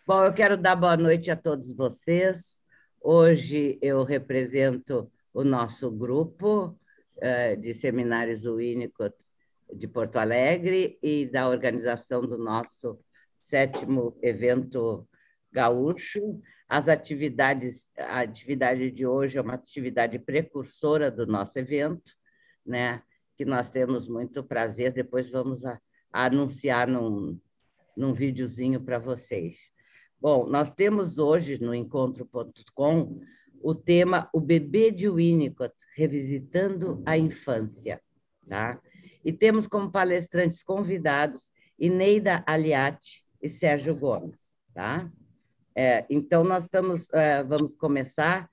Bom, eu quero dar boa noite a todos vocês. Hoje eu represento o nosso grupo de seminários Winnicott de Porto Alegre e da organização do nosso sétimo evento gaúcho. A atividade de hoje é uma atividade precursora do nosso evento, né? Que nós temos muito prazer. Depois vamos a anunciar num videozinho para vocês. Bom, nós temos hoje no encontro.com o tema O Bebê de Winnicott, Revisitando a Infância. Tá? E temos como palestrantes convidados Ineida Aliati e Sérgio Gomes. Tá? Então, vamos começar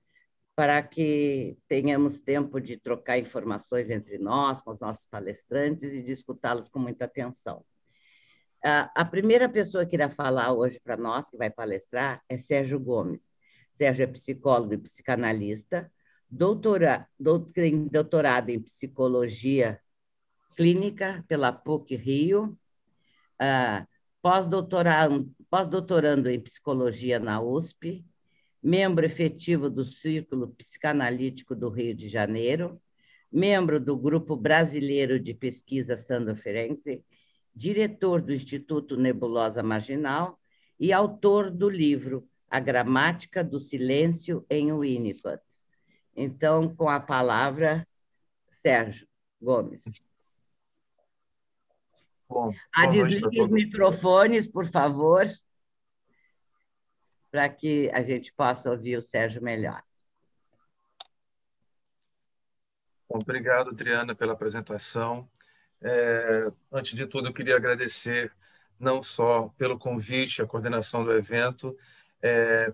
para que tenhamos tempo de trocar informações entre nós, com os nossos palestrantes e de escutá-los com muita atenção. A primeira pessoa que irá falar hoje para nós, que vai palestrar, é Sérgio Gomes. Sérgio é psicólogo e psicanalista, tem doutorado em psicologia clínica pela PUC-Rio, pós-doutorando em psicologia na USP, membro efetivo do Círculo Psicanalítico do Rio de Janeiro, membro do Grupo Brasileiro de Pesquisa Sandro Ferenczi, diretor do Instituto Nebulosa Marginal e autor do livro A Gramática do Silêncio em Winnicott. Então, com a palavra, Sérgio Gomes. Bom, desligue os microfones, por favor, para que a gente possa ouvir o Sérgio melhor. Bom, obrigado, Adriana, pela apresentação. Antes de tudo, eu queria agradecer não só pelo convite, a coordenação do evento,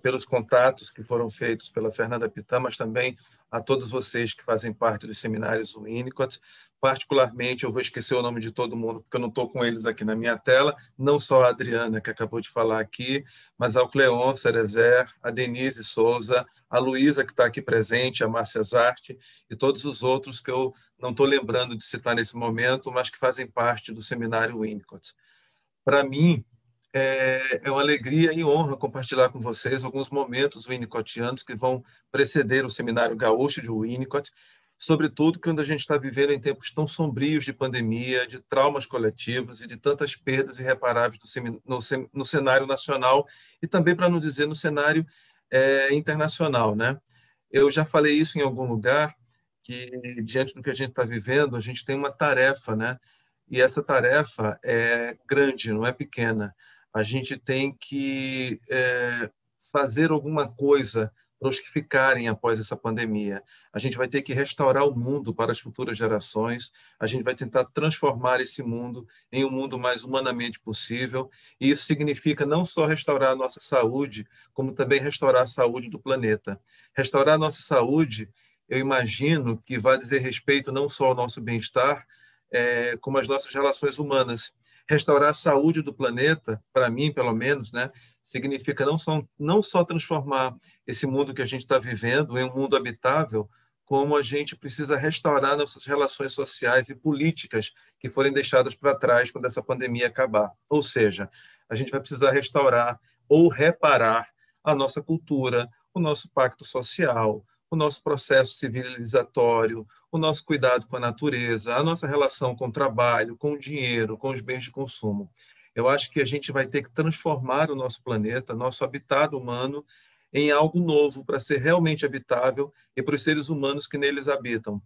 pelos contatos que foram feitos pela Fernanda Pitã, mas também a todos vocês que fazem parte dos seminários Winnicott. Particularmente, eu vou esquecer o nome de todo mundo, porque eu não estou com eles aqui na minha tela, não só a Adriana, que acabou de falar aqui, mas ao Cleon Cerezer, a Denise Souza, a Luísa, que está aqui presente, a Márcia Zarte, e todos os outros que eu não estou lembrando de citar nesse momento, mas que fazem parte do seminário Winnicott. Para mim, é uma alegria e honra compartilhar com vocês alguns momentos winnicottianos que vão preceder o Seminário Gaúcho de Winnicott, sobretudo quando a gente está vivendo em tempos tão sombrios de pandemia, de traumas coletivos e de tantas perdas irreparáveis no cenário nacional e também, para não dizer, no cenário internacional, né? Eu já falei isso em algum lugar, que diante do que a gente está vivendo, a gente tem uma tarefa, né? E essa tarefa é grande, não é pequena. A gente tem que fazer alguma coisa para os que ficarem após essa pandemia. A gente vai ter que restaurar o mundo para as futuras gerações, a gente vai tentar transformar esse mundo em um mundo mais humanamente possível, e isso significa não só restaurar a nossa saúde, como também restaurar a saúde do planeta. Restaurar a nossa saúde, eu imagino que vai dizer respeito não só ao nosso bem-estar, como às nossas relações humanas. Restaurar a saúde do planeta, para mim, pelo menos, né, significa não só transformar esse mundo que a gente está vivendo em um mundo habitável, como a gente precisa restaurar nossas relações sociais e políticas que forem deixadas para trás quando essa pandemia acabar. Ou seja, a gente vai precisar restaurar ou reparar a nossa cultura, o nosso pacto social, o nosso processo civilizatório, o nosso cuidado com a natureza, a nossa relação com o trabalho, com o dinheiro, com os bens de consumo. Eu acho que a gente vai ter que transformar o nosso planeta, nosso habitat humano, em algo novo para ser realmente habitável e para os seres humanos que neles habitam.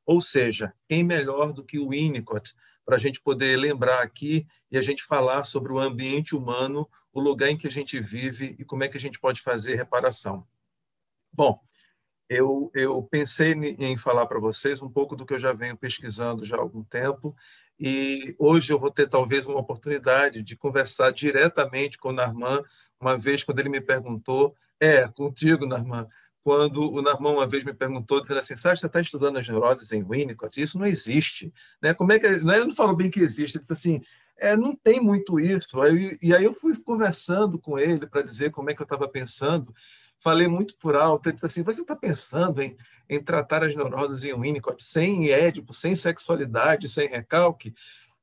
Ou seja, quem melhor do que o Winnicott para a gente poder lembrar aqui e a gente falar sobre o ambiente humano, o lugar em que a gente vive e como é que a gente pode fazer reparação. Bom, eu pensei em falar para vocês um pouco do que eu já venho pesquisando já há algum tempo, e hoje eu vou ter talvez uma oportunidade de conversar diretamente com o Narman, uma vez quando ele me perguntou, contigo, Narman, quando o Narman uma vez me perguntou, dizendo assim, Sérgio, você está estudando as neuroses em Winnicott? Isso não existe. Né? Como é que... Ele não falou bem que existe, ele disse assim, não tem muito isso. E aí eu fui conversando com ele para dizer como é que eu estava pensando, falei muito por alto, ele disse assim, você está pensando em tratar as neuroses em Winnicott sem Édipo, sem sexualidade, sem recalque?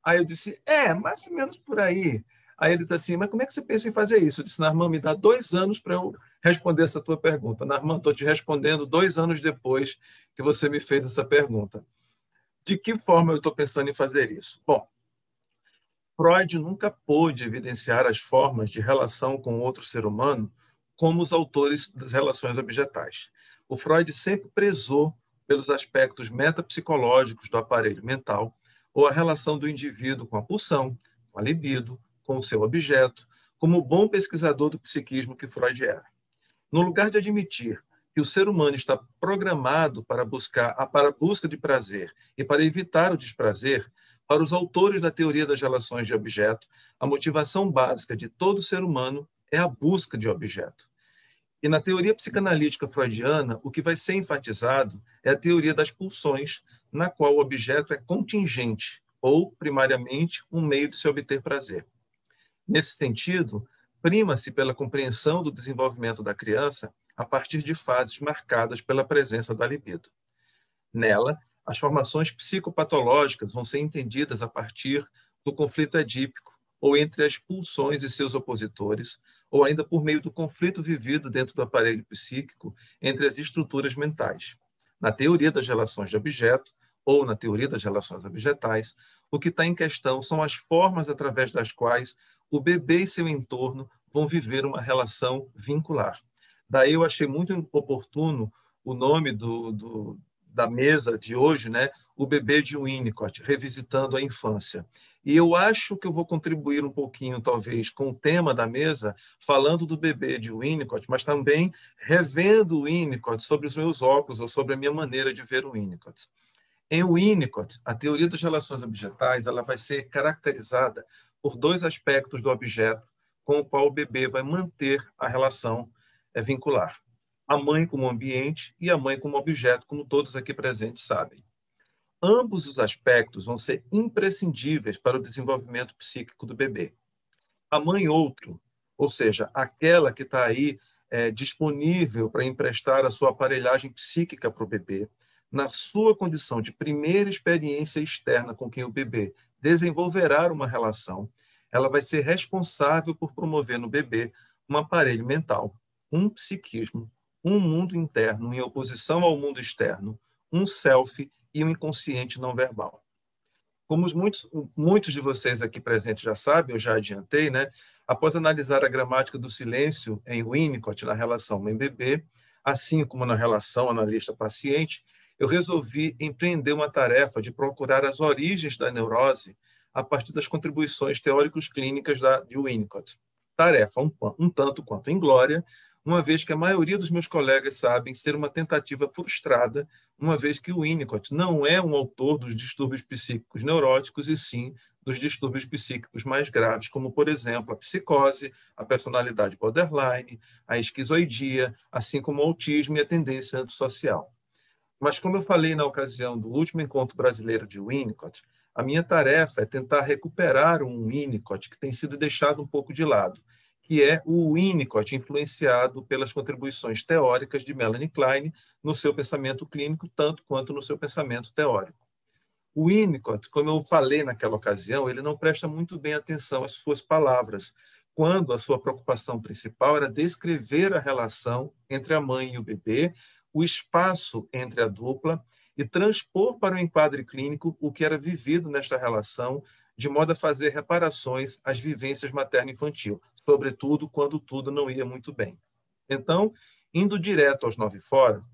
Aí eu disse, mais ou menos por aí. Aí ele disse assim, mas como é que você pensa em fazer isso? Eu disse, Narman, me dá 2 anos para eu responder essa tua pergunta. Narman, estou te respondendo 2 anos depois que você me fez essa pergunta. De que forma eu estou pensando em fazer isso? Bom, Freud nunca pôde evidenciar as formas de relação com outro ser humano como os autores das relações objetais. O Freud sempre prezou pelos aspectos metapsicológicos do aparelho mental ou a relação do indivíduo com a pulsão, com a libido, com o seu objeto, como o bom pesquisador do psiquismo que Freud era. No lugar de admitir que o ser humano está programado para a busca de prazer e para evitar o desprazer, para os autores da teoria das relações de objeto, a motivação básica de todo ser humano é a busca de objeto. E na teoria psicanalítica freudiana, o que vai ser enfatizado é a teoria das pulsões, na qual o objeto é contingente, ou, primariamente, um meio de se obter prazer. Nesse sentido, prima-se pela compreensão do desenvolvimento da criança a partir de fases marcadas pela presença da libido. Nela, as formações psicopatológicas vão ser entendidas a partir do conflito edípico, ou entre as pulsões e seus opositores, ou ainda por meio do conflito vivido dentro do aparelho psíquico entre as estruturas mentais. Na teoria das relações de objeto, ou na teoria das relações objetais, o que está em questão são as formas através das quais o bebê e seu entorno vão viver uma relação vincular. Daí eu achei muito oportuno o nome da mesa de hoje, né? O bebê de Winnicott, revisitando a infância. E eu acho que eu vou contribuir um pouquinho, talvez, com o tema da mesa, falando do bebê de Winnicott, mas também revendo o Winnicott sobre os meus óculos ou sobre a minha maneira de ver o Winnicott. Em Winnicott, a teoria das relações objetais ela vai ser caracterizada por 2 aspectos do objeto com o qual o bebê vai manter a relação vincular. A mãe como ambiente e a mãe como objeto, como todos aqui presentes sabem. Ambos os aspectos vão ser imprescindíveis para o desenvolvimento psíquico do bebê. A mãe outro, ou seja, aquela que está aí disponível para emprestar a sua aparelhagem psíquica para o bebê, na sua condição de primeira experiência externa com quem o bebê desenvolverá uma relação, ela vai ser responsável por promover no bebê um aparelho mental, um psiquismo, um mundo interno em oposição ao mundo externo, um self e um inconsciente não verbal. Como muitos de vocês aqui presentes já sabem, eu já adiantei, né? Após analisar a gramática do silêncio em Winnicott na relação mãe-bebê, assim como na relação analista-paciente, eu resolvi empreender uma tarefa de procurar as origens da neurose a partir das contribuições teóricos clínicas de Winnicott. Tarefa um tanto quanto inglória, uma vez que a maioria dos meus colegas sabem ser uma tentativa frustrada, uma vez que o Winnicott não é um autor dos distúrbios psíquicos neuróticos, e sim dos distúrbios psíquicos mais graves, como, por exemplo, a psicose, a personalidade borderline, a esquizoidia, assim como o autismo e a tendência antissocial. Mas, como eu falei na ocasião do último encontro brasileiro de Winnicott, a minha tarefa é tentar recuperar um Winnicott que tem sido deixado um pouco de lado, que é o Winnicott influenciado pelas contribuições teóricas de Melanie Klein no seu pensamento clínico, tanto quanto no seu pensamento teórico. O Winnicott, como eu falei naquela ocasião, ele não presta muito bem atenção às suas palavras, quando a sua preocupação principal era descrever a relação entre a mãe e o bebê, o espaço entre a dupla e transpor para o enquadre clínico o que era vivido nesta relação, de modo a fazer reparações às vivências materno-infantil, sobretudo quando tudo não ia muito bem. Então, indo direto aos 9 fora,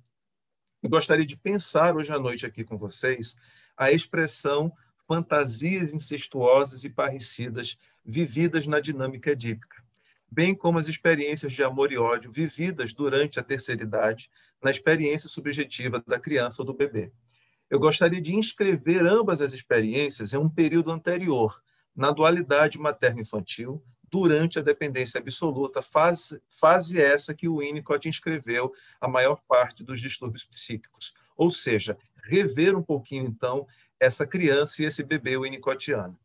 eu gostaria de pensar hoje à noite aqui com vocês a expressão fantasias incestuosas e parricidas vividas na dinâmica edípica, bem como as experiências de amor e ódio vividas durante a terceira idade na experiência subjetiva da criança ou do bebê. Eu gostaria de inscrever ambas as experiências em um período anterior, na dualidade materno-infantil, durante a dependência absoluta, fase essa que o Winnicott inscreveu a maior parte dos distúrbios psíquicos. Ou seja, rever um pouquinho, então, essa criança e esse bebê winnicottiano.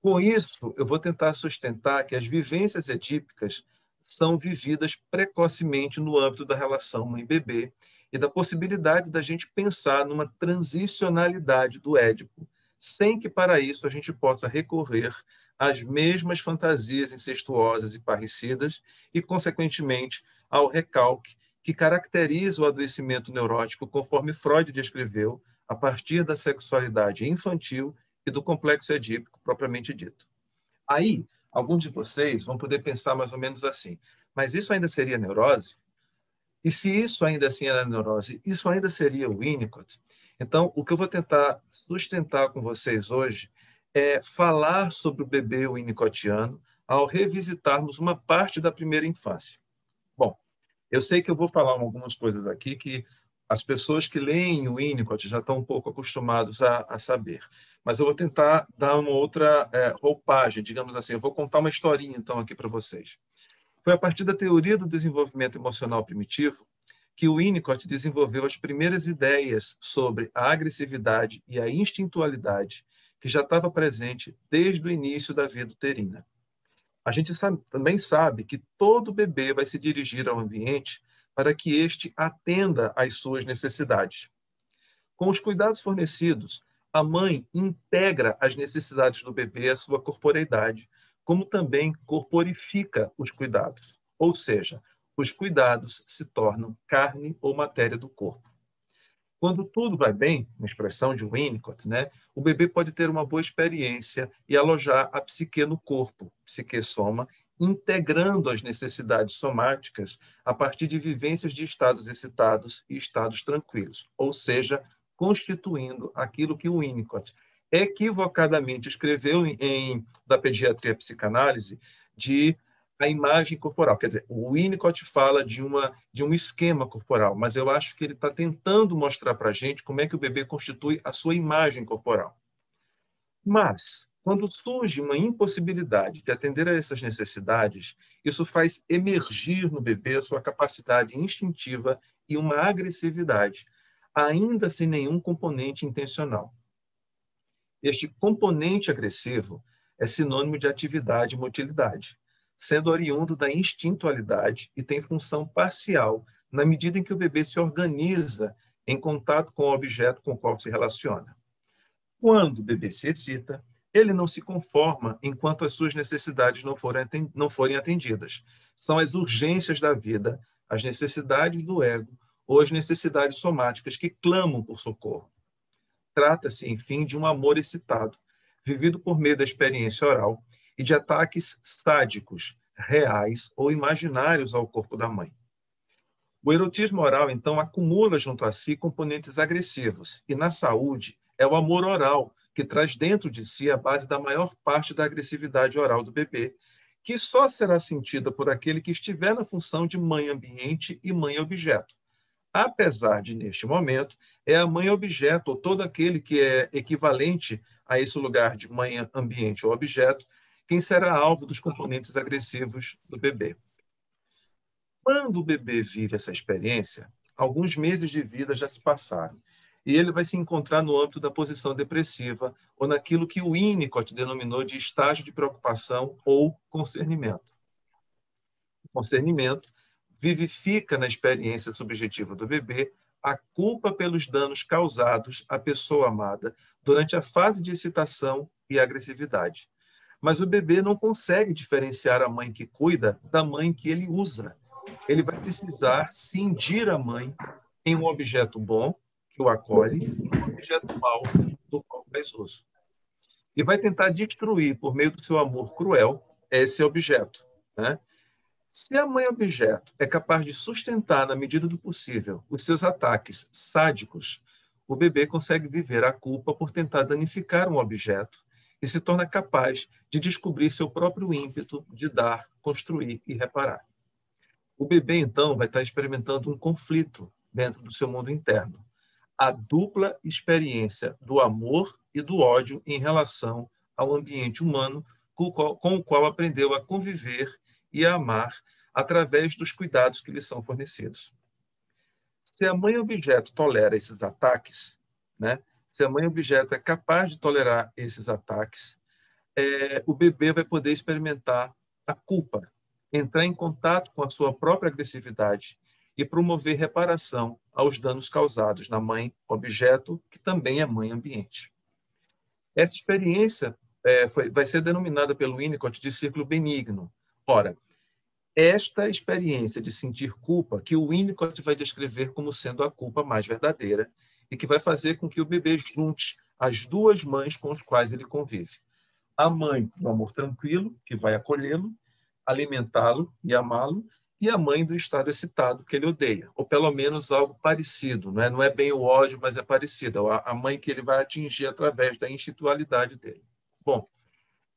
Com isso, eu vou tentar sustentar que as vivências edípicas são vividas precocemente no âmbito da relação mãe-bebê e da possibilidade da gente pensar numa transicionalidade do Édipo, sem que para isso a gente possa recorrer às mesmas fantasias incestuosas e parricidas e, consequentemente, ao recalque que caracteriza o adoecimento neurótico, conforme Freud descreveu, a partir da sexualidade infantil e do complexo edípico propriamente dito. Aí, alguns de vocês vão poder pensar mais ou menos assim, mas isso ainda seria neurose? E se isso ainda assim era neurose, isso ainda seria o Winnicott? Então, o que eu vou tentar sustentar com vocês hoje é falar sobre o bebê winnicottiano ao revisitarmos uma parte da primeira infância. Bom, eu sei que eu vou falar algumas coisas aqui que as pessoas que leem o Winnicott já estão um pouco acostumados a saber, mas eu vou tentar dar uma outra roupagem, digamos assim. Eu vou contar uma historinha, então, aqui para vocês. Foi a partir da teoria do desenvolvimento emocional primitivo que o Winnicott desenvolveu as primeiras ideias sobre a agressividade e a instintualidade que já estava presente desde o início da vida uterina. A gente também sabe que todo bebê vai se dirigir ao ambiente para que este atenda às suas necessidades. Com os cuidados fornecidos, a mãe integra as necessidades do bebê à sua corporeidade, como também corporifica os cuidados. Ou seja, os cuidados se tornam carne ou matéria do corpo. Quando tudo vai bem, na expressão de Winnicott, o bebê pode ter uma boa experiência e alojar a psique no corpo, psique-soma, integrando as necessidades somáticas a partir de vivências de estados excitados e estados tranquilos, ou seja, constituindo aquilo que o Winnicott equivocadamente escreveu da pediatria psicanálise de a imagem corporal. Quer dizer, o Winnicott fala de um esquema corporal, mas eu acho que ele está tentando mostrar para a gente como é que o bebê constitui a sua imagem corporal. Mas, quando surge uma impossibilidade de atender a essas necessidades, isso faz emergir no bebê a sua capacidade instintiva e uma agressividade, ainda sem nenhum componente intencional. Este componente agressivo é sinônimo de atividade e motilidade, sendo oriundo da instintualidade e tem função parcial na medida em que o bebê se organiza em contato com o objeto com o qual se relaciona. Quando o bebê se excita, ele não se conforma enquanto as suas necessidades não forem atendidas. São as urgências da vida, as necessidades do ego ou as necessidades somáticas que clamam por socorro. Trata-se, enfim, de um amor excitado, vivido por meio da experiência oral e de ataques sádicos, reais ou imaginários ao corpo da mãe. O erotismo oral, então, acumula junto a si componentes agressivos, e na saúde é o amor oral que traz dentro de si a base da maior parte da agressividade oral do bebê, que só será sentida por aquele que estiver na função de mãe-ambiente e mãe-objeto. Apesar de, neste momento, é a mãe-objeto, ou todo aquele que é equivalente a esse lugar de mãe-ambiente ou objeto, quem será alvo dos componentes agressivos do bebê. Quando o bebê vive essa experiência, alguns meses de vida já se passaram, e ele vai se encontrar no âmbito da posição depressiva, ou naquilo que o Winnicott denominou de estágio de preocupação ou concernimento. O concernimento vivifica na experiência subjetiva do bebê a culpa pelos danos causados à pessoa amada durante a fase de excitação e agressividade. Mas o bebê não consegue diferenciar a mãe que cuida da mãe que ele usa. Ele vai precisar cindir a mãe em um objeto bom, que o acolhe, e um objeto mau, do qual faz uso. E vai tentar destruir, por meio do seu amor cruel, esse objeto. Se a mãe-objeto é capaz de sustentar, na medida do possível, os seus ataques sádicos, o bebê consegue viver a culpa por tentar danificar um objeto e se torna capaz de descobrir seu próprio ímpeto de dar, construir e reparar. O bebê, então, vai estar experimentando um conflito dentro do seu mundo interno. A dupla experiência do amor e do ódio em relação ao ambiente humano com o qual aprendeu a conviver e a amar através dos cuidados que lhe são fornecidos. Se a mãe-objeto tolera esses ataques, se a mãe-objeto é capaz de tolerar esses ataques, o bebê vai poder experimentar a culpa, entrar em contato com a sua própria agressividade e promover reparação aos danos causados na mãe-objeto, que também é mãe-ambiente. Essa experiência vai ser denominada pelo Winnicott de círculo benigno. Ora, esta experiência de sentir culpa que o Winnicott vai descrever como sendo a culpa mais verdadeira e que vai fazer com que o bebê junte as duas mães com as quais ele convive. A mãe do amor tranquilo, que vai acolhê-lo, alimentá-lo e amá-lo, e a mãe do estado excitado, que ele odeia, ou pelo menos algo parecido, não é bem o ódio, mas é parecido, a mãe que ele vai atingir através da instintualidade dele. Bom,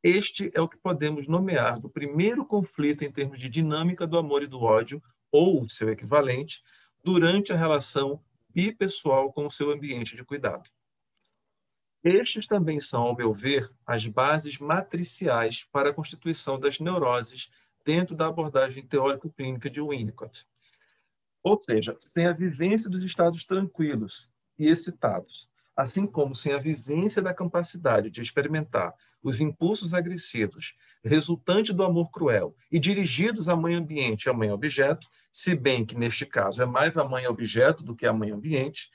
este é o que podemos nomear do primeiro conflito em termos de dinâmica do amor e do ódio, ou o seu equivalente, durante a relação bipessoal com o seu ambiente de cuidado. Estes também são, ao meu ver, as bases matriciais para a constituição das neuroses dentro da abordagem teórico-clínica de Winnicott. Ou seja, sem a vivência dos estados tranquilos e excitados, assim como sem a vivência da capacidade de experimentar os impulsos agressivos resultantes do amor cruel e dirigidos à mãe ambiente e à mãe objeto, se bem que neste caso é mais a mãe objeto do que a mãe ambiente,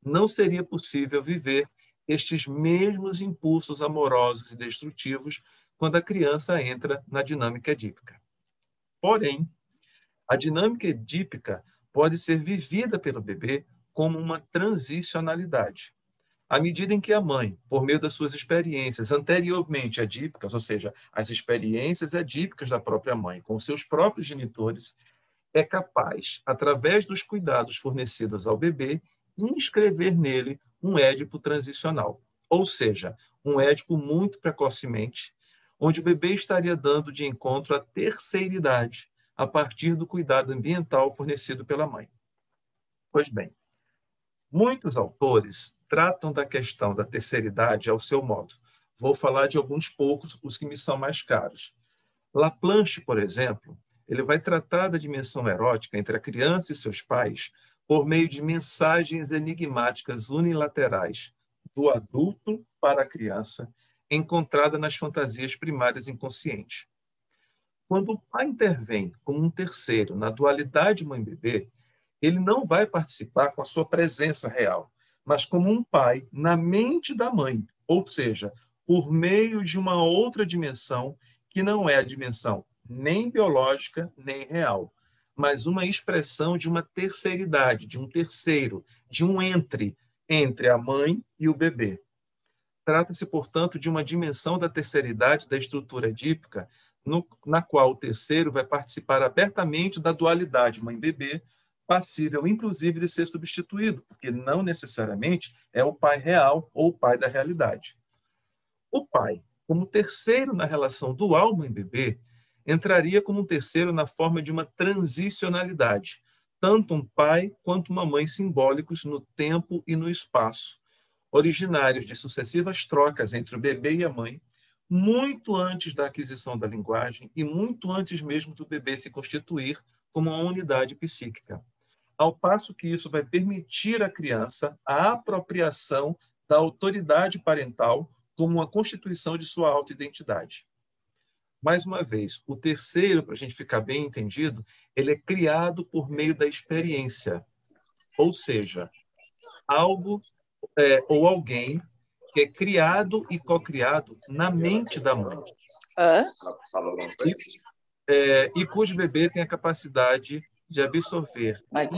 não seria possível viver estes mesmos impulsos amorosos e destrutivos quando a criança entra na dinâmica edípica. Porém, a dinâmica edípica pode ser vivida pelo bebê como uma transicionalidade. À medida em que a mãe, por meio das suas experiências anteriormente edípicas, ou seja, as experiências edípicas da própria mãe com seus próprios genitores, é capaz, através dos cuidados fornecidos ao bebê, inscrever nele um Édipo transicional, ou seja, um Édipo muito precocemente, onde o bebê estaria dando de encontro à terceiridade a partir do cuidado ambiental fornecido pela mãe. Pois bem, muitos autores tratam da questão da terceiridade ao seu modo. Vou falar de alguns poucos, os que me são mais caros. Laplanche, por exemplo, ele vai tratar da dimensão erótica entre a criança e seus pais por meio de mensagens enigmáticas unilaterais do adulto para a criança, encontrada nas fantasias primárias inconscientes. Quando o pai intervém como um terceiro na dualidade mãe-bebê, ele não vai participar com a sua presença real, mas como um pai na mente da mãe, ou seja, por meio de uma outra dimensão que não é a dimensão nem biológica nem real, mas uma expressão de uma terceiridade, de um terceiro, de um entre a mãe e o bebê. Trata-se, portanto, de uma dimensão da terceiridade da estrutura edípica, na qual o terceiro vai participar abertamente da dualidade mãe-bebê, passível, inclusive, de ser substituído, porque não necessariamente é o pai real ou o pai da realidade. O pai, como terceiro na relação dual mãe-bebê, entraria como um terceiro na forma de uma transicionalidade, tanto um pai quanto uma mãe simbólicos no tempo e no espaço, originários de sucessivas trocas entre o bebê e a mãe, muito antes da aquisição da linguagem e muito antes mesmo do bebê se constituir como uma unidade psíquica. Ao passo que isso vai permitir à criança a apropriação da autoridade parental como uma constituição de sua autoidentidade. Mais uma vez, o terceiro, para a gente ficar bem entendido, ele é criado por meio da experiência, ou seja, algo ou alguém que é criado e co-criado na mente da mãe. E cujo bebê tem a capacidade de absorver. Mas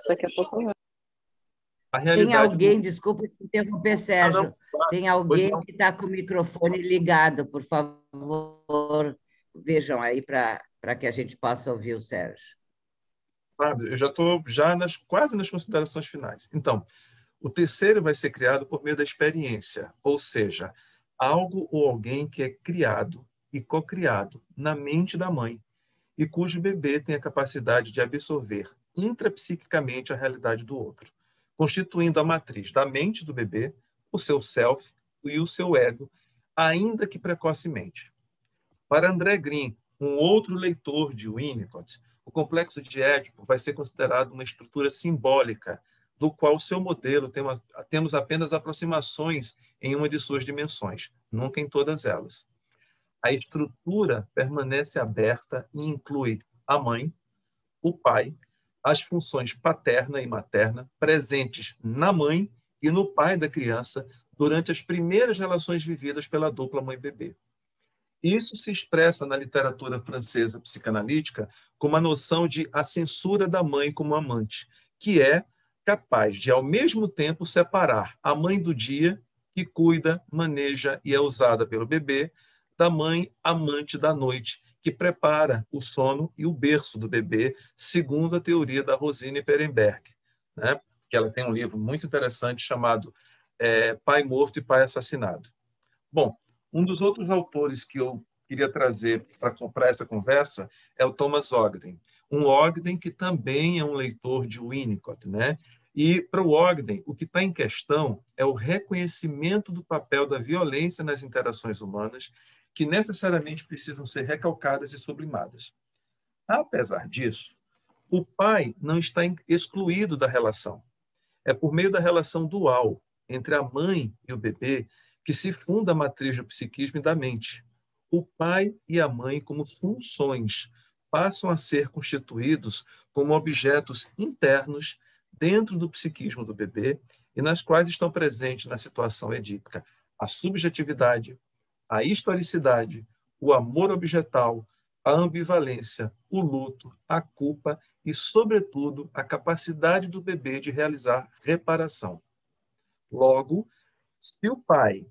daqui a pouco a realidade. Tem alguém, desculpa te interromper, Sérgio, tem alguém que está com o microfone ligado, por favor, vejam aí para que a gente possa ouvir o Sérgio. Eu já estou quase nas considerações finais. Então, o terceiro vai ser criado por meio da experiência, ou seja, algo ou alguém que é criado e co-criado na mente da mãe e cujo bebê tem a capacidade de absorver intrapsiquicamente a realidade do outro, constituindo a matriz da mente do bebê, o seu self e o seu ego, ainda que precocemente. Para André Green, um outro leitor de Winnicott, o complexo de Édipo vai ser considerado uma estrutura simbólica, do qual seu modelo temos apenas aproximações em uma de suas dimensões, nunca em todas elas. A estrutura permanece aberta e inclui a mãe, o pai, as funções paterna e materna presentes na mãe e no pai da criança durante as primeiras relações vividas pela dupla mãe-bebê. Isso se expressa na literatura francesa psicanalítica como a noção de a censura da mãe como amante, que é capaz de, ao mesmo tempo, separar a mãe do dia, que cuida, maneja e é usada pelo bebê, da mãe amante da noite, que prepara o sono e o berço do bebê, segundo a teoria da Rosine Perenberg, né? Que ela tem um livro muito interessante chamado Pai Morto e Pai Assassinado. Bom, um dos outros autores que eu queria trazer para essa conversa é o Thomas Ogden. Um Ogden que também é um leitor de Winnicott, né? E para o Ogden, o que está em questão é o reconhecimento do papel da violência nas interações humanas, que necessariamente precisam ser recalcadas e sublimadas. Apesar disso, o pai não está excluído da relação. É por meio da relação dual entre a mãe e o bebê que se funda a matriz do psiquismo e da mente. O pai e a mãe, como funções, passam a ser constituídos como objetos internos dentro do psiquismo do bebê e nas quais estão presentes na situação edípica a subjetividade, a historicidade, o amor objetal, a ambivalência, o luto, a culpa e, sobretudo, a capacidade do bebê de realizar reparação. Logo, se o pai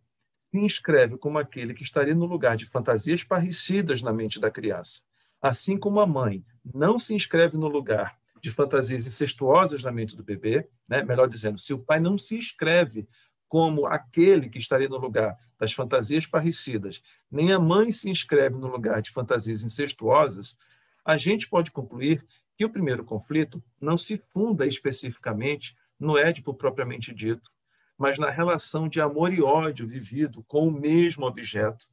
se inscreve como aquele que estaria no lugar de fantasias parricidas na mente da criança, assim como a mãe não se inscreve no lugar de fantasias incestuosas na mente do bebê, né? Melhor dizendo, se o pai não se inscreve como aquele que estaria no lugar das fantasias parricidas, nem a mãe se inscreve no lugar de fantasias incestuosas, a gente pode concluir que o primeiro conflito não se funda especificamente no Édipo propriamente dito, mas na relação de amor e ódio vivido com o mesmo objeto,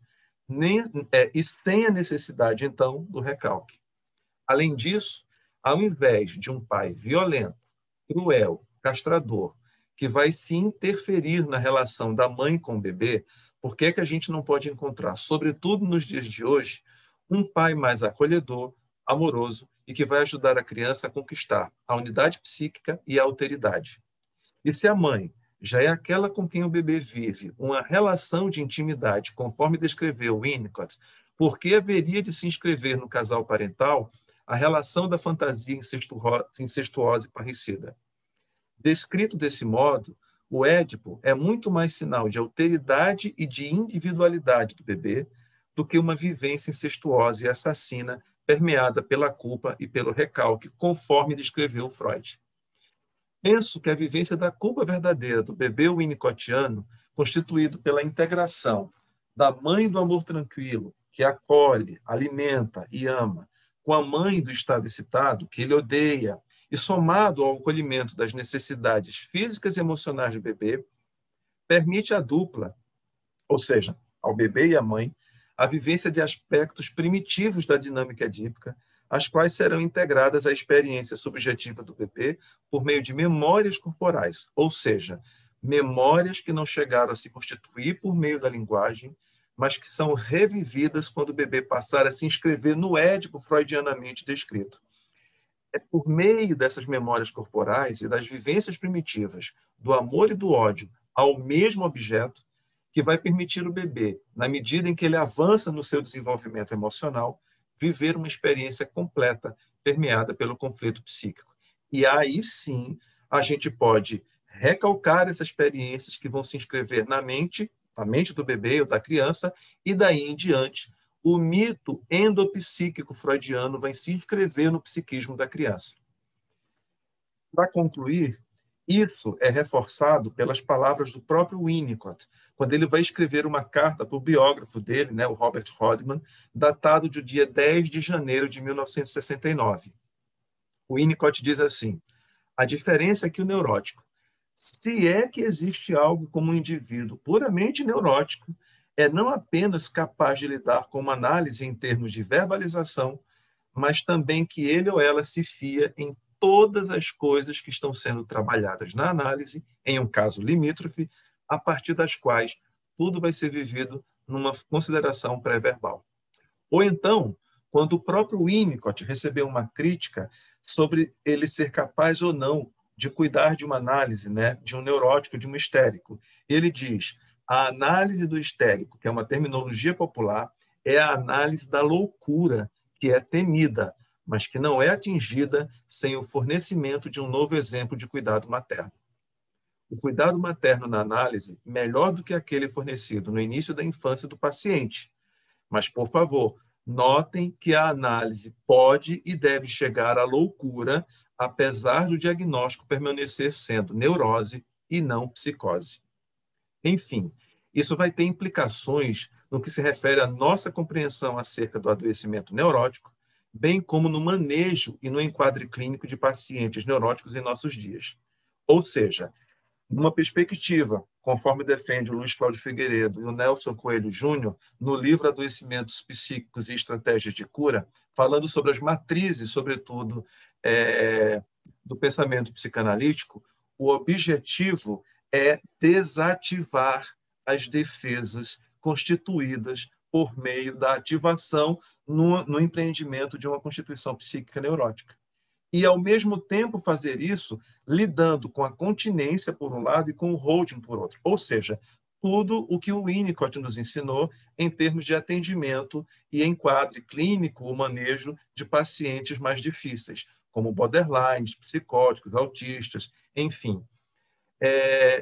e sem a necessidade, então, do recalque. Além disso, ao invés de um pai violento, cruel, castrador, que vai se interferir na relação da mãe com o bebê, por que a gente não pode encontrar, sobretudo nos dias de hoje, um pai mais acolhedor, amoroso e que vai ajudar a criança a conquistar a unidade psíquica e a alteridade? E se a mãe já é aquela com quem o bebê vive uma relação de intimidade, conforme descreveu Winnicott, por que haveria de se inscrever no casal parental a relação da fantasia incestuosa e parricida? Descrito desse modo, o Édipo é muito mais sinal de alteridade e de individualidade do bebê do que uma vivência incestuosa e assassina permeada pela culpa e pelo recalque, conforme descreveu Freud. Penso que a vivência da culpa verdadeira do bebê winnicottiano, constituído pela integração da mãe do amor tranquilo, que acolhe, alimenta e ama, com a mãe do estado excitado, que ele odeia, e somado ao acolhimento das necessidades físicas e emocionais do bebê, permite à dupla, ou seja, ao bebê e à mãe, a vivência de aspectos primitivos da dinâmica edípica, as quais serão integradas à experiência subjetiva do bebê por meio de memórias corporais, ou seja, memórias que não chegaram a se constituir por meio da linguagem, mas que são revividas quando o bebê passar a se inscrever no Édipo freudianamente descrito. É por meio dessas memórias corporais e das vivências primitivas do amor e do ódio ao mesmo objeto que vai permitir o bebê, na medida em que ele avança no seu desenvolvimento emocional, viver uma experiência completa, permeada pelo conflito psíquico. E aí sim, a gente pode recalcar essas experiências que vão se inscrever na mente do bebê ou da criança, e daí em diante, o mito endopsíquico freudiano vai se inscrever no psiquismo da criança. Para concluir, isso é reforçado pelas palavras do próprio Winnicott, quando ele vai escrever uma carta para o biógrafo dele, né, o Robert Rodman, datado do dia 10 de janeiro de 1969. O Winnicott diz assim: a diferença é que o neurótico, se é que existe algo como um indivíduo puramente neurótico, é não apenas capaz de lidar com uma análise em termos de verbalização, mas também que ele ou ela se fia em todas as coisas que estão sendo trabalhadas na análise, em um caso limítrofe, a partir das quais tudo vai ser vivido numa consideração pré-verbal. Ou então, quando o próprio Winnicott recebeu uma crítica sobre ele ser capaz ou não de cuidar de uma análise, né, de um neurótico, de um histérico, ele diz: A análise do histérico, que é uma terminologia popular, é a análise da loucura, que é temida, mas que não é atingida sem o fornecimento de um novo exemplo de cuidado materno. O cuidado materno na análise, melhor do que aquele fornecido no início da infância do paciente. Mas, por favor, notem que a análise pode e deve chegar à loucura, apesar do diagnóstico permanecer sendo neurose e não psicose. Enfim, isso vai ter implicações no que se refere à nossa compreensão acerca do adoecimento neurótico, bem como no manejo e no enquadre clínico de pacientes neuróticos em nossos dias. Ou seja, numa perspectiva, conforme defende o Luiz Cláudio Figueiredo e o Nelson Coelho Júnior, no livro Adoecimentos Psíquicos e Estratégias de Cura, falando sobre as matrizes, sobretudo, do pensamento psicanalítico, o objetivo é desativar as defesas constituídas por meio da ativação no empreendimento de uma constituição psíquica neurótica. E, ao mesmo tempo, fazer isso lidando com a continência, por um lado, e com o holding, por outro. Ou seja, tudo o que o Winnicott nos ensinou em termos de atendimento e enquadre clínico, o manejo de pacientes mais difíceis, como borderlines, psicóticos, autistas, enfim.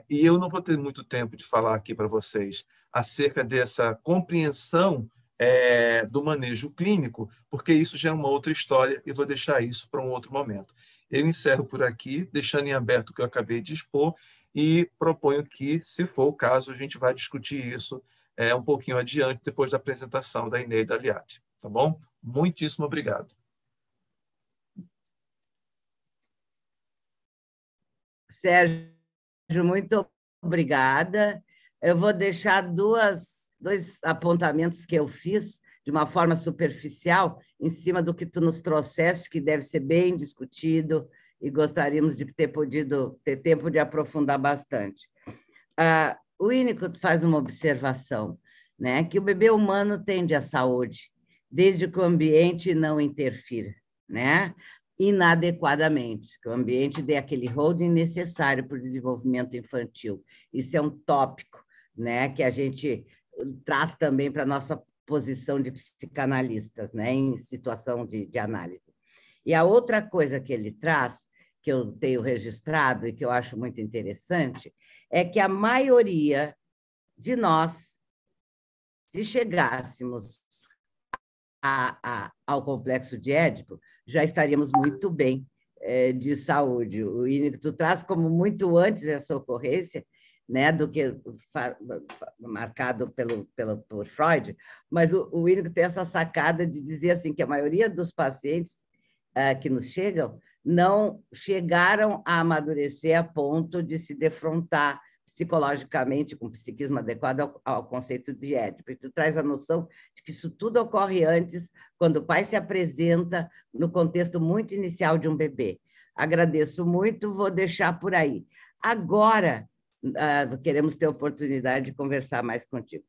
E eu não vou ter muito tempo de falar aqui para vocês acerca dessa compreensão do manejo clínico, porque isso já é uma outra história e vou deixar isso para um outro momento. Eu encerro por aqui, deixando em aberto o que eu acabei de expor e proponho que, se for o caso, a gente vai discutir isso um pouquinho adiante, depois da apresentação da Inês Aliati. Tá bom? Muitíssimo obrigado. Sérgio, muito obrigada. Eu vou deixar dois apontamentos que eu fiz de uma forma superficial em cima do que tu nos trouxeste, que deve ser bem discutido e gostaríamos de ter podido ter tempo de aprofundar bastante. O Winnicott faz uma observação, né, que o bebê humano tende à saúde, desde que o ambiente não interfira, né? Inadequadamente, que o ambiente dê aquele holding necessário para o desenvolvimento infantil. Isso é um tópico, né, que a gente traz também para a nossa posição de psicanalistas, né, em situação de análise. E a outra coisa que ele traz, que eu tenho registrado e que eu acho muito interessante, é que a maioria de nós, se chegássemos ao complexo de Édipo, já estaríamos muito bem de saúde. O Winnicott traz como muito antes essa ocorrência, né, do que marcado por Freud, mas o Winnicott tem essa sacada de dizer assim que a maioria dos pacientes que nos chegam não chegaram a amadurecer a ponto de se defrontar psicologicamente, com psiquismo adequado ao conceito de Édipo. E tu traz a noção de que isso tudo ocorre antes, quando o pai se apresenta no contexto muito inicial de um bebê. Agradeço muito, vou deixar por aí. Agora, queremos ter a oportunidade de conversar mais contigo.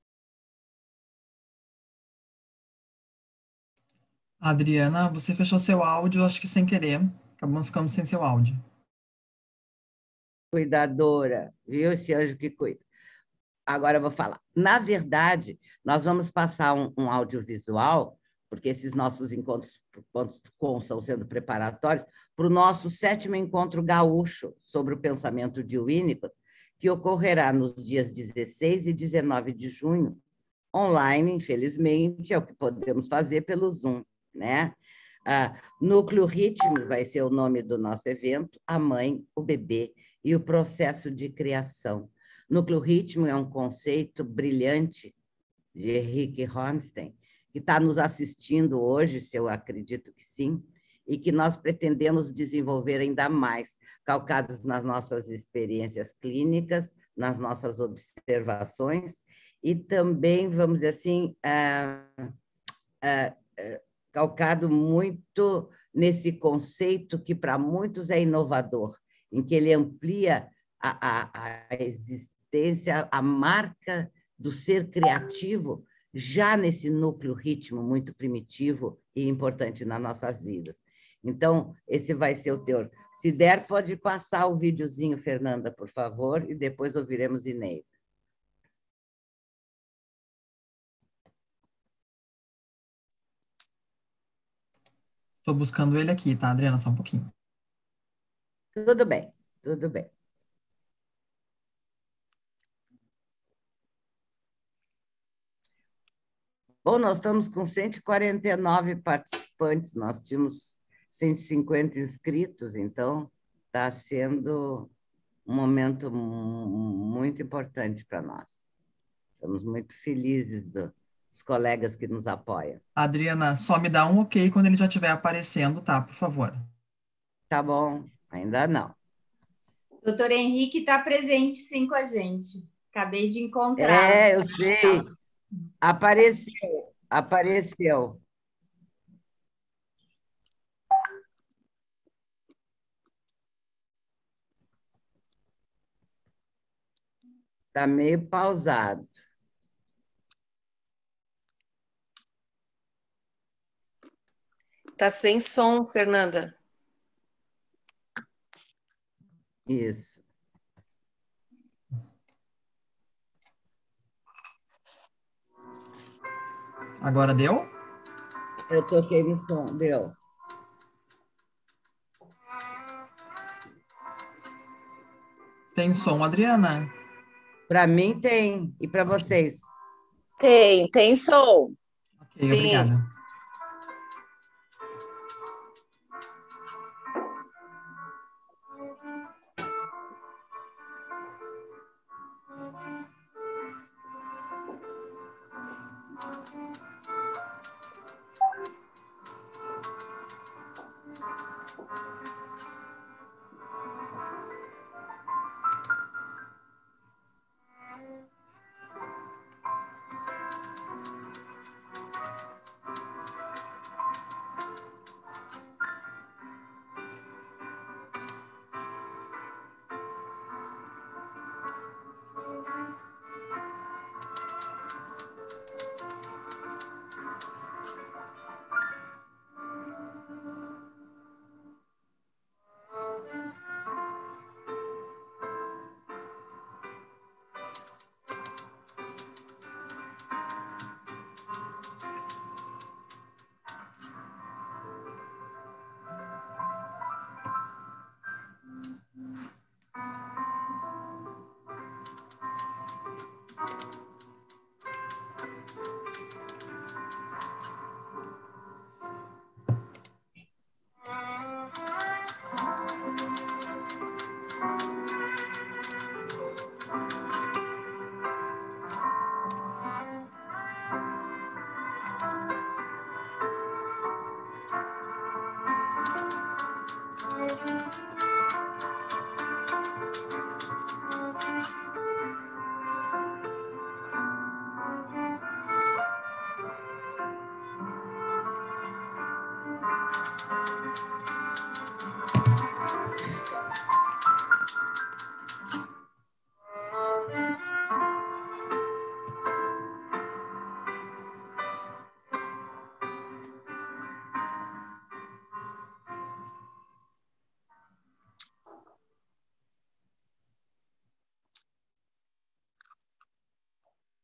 Adriana, você fechou seu áudio, acho que sem querer. Acabamos ficando sem seu áudio. Cuidadora, viu? Esse anjo que cuida. Agora eu vou falar. Na verdade, nós vamos passar um audiovisual, porque esses nossos encontros estão sendo preparatórios, para o nosso 7º encontro gaúcho sobre o pensamento de Winnicott, que ocorrerá nos dias 16 e 19 de junho, online, infelizmente, é o que podemos fazer pelo Zoom, né? Núcleo Ritmo vai ser o nome do nosso evento, a mãe, o bebê e o processo de criação. Núcleo Ritmo é um conceito brilhante de Henrique Hornstein, que está nos assistindo hoje, se eu acredito que sim, e que nós pretendemos desenvolver ainda mais, calcados nas nossas experiências clínicas, nas nossas observações, e também, vamos dizer assim, calcado muito nesse conceito que para muitos é inovador, em que ele amplia a existência, a marca do ser criativo, já nesse núcleo ritmo muito primitivo e importante nas nossas vidas. Então, esse vai ser o teor. Se der, pode passar o videozinho, Fernanda, por favor, e depois ouviremos Inês. Estou buscando ele aqui, tá, Adriana? Só um pouquinho. Tudo bem, tudo bem. Bom, nós estamos com 149 participantes, nós tínhamos 150 inscritos, então está sendo um momento muito importante para nós. Estamos muito felizes dos colegas que nos apoiam. Adriana, só me dá um ok quando ele já estiver aparecendo, tá? Por favor. Tá bom, ainda não. Doutor Henrique está presente, sim, com a gente. Acabei de encontrá-lo. Eu sei. Apareceu, apareceu. Está meio pausado. Tá sem som, Fernanda. Isso. Agora deu? Eu toquei no som, deu. Tem som, Adriana? Para mim tem, e para vocês? Tem som. Ok, obrigada.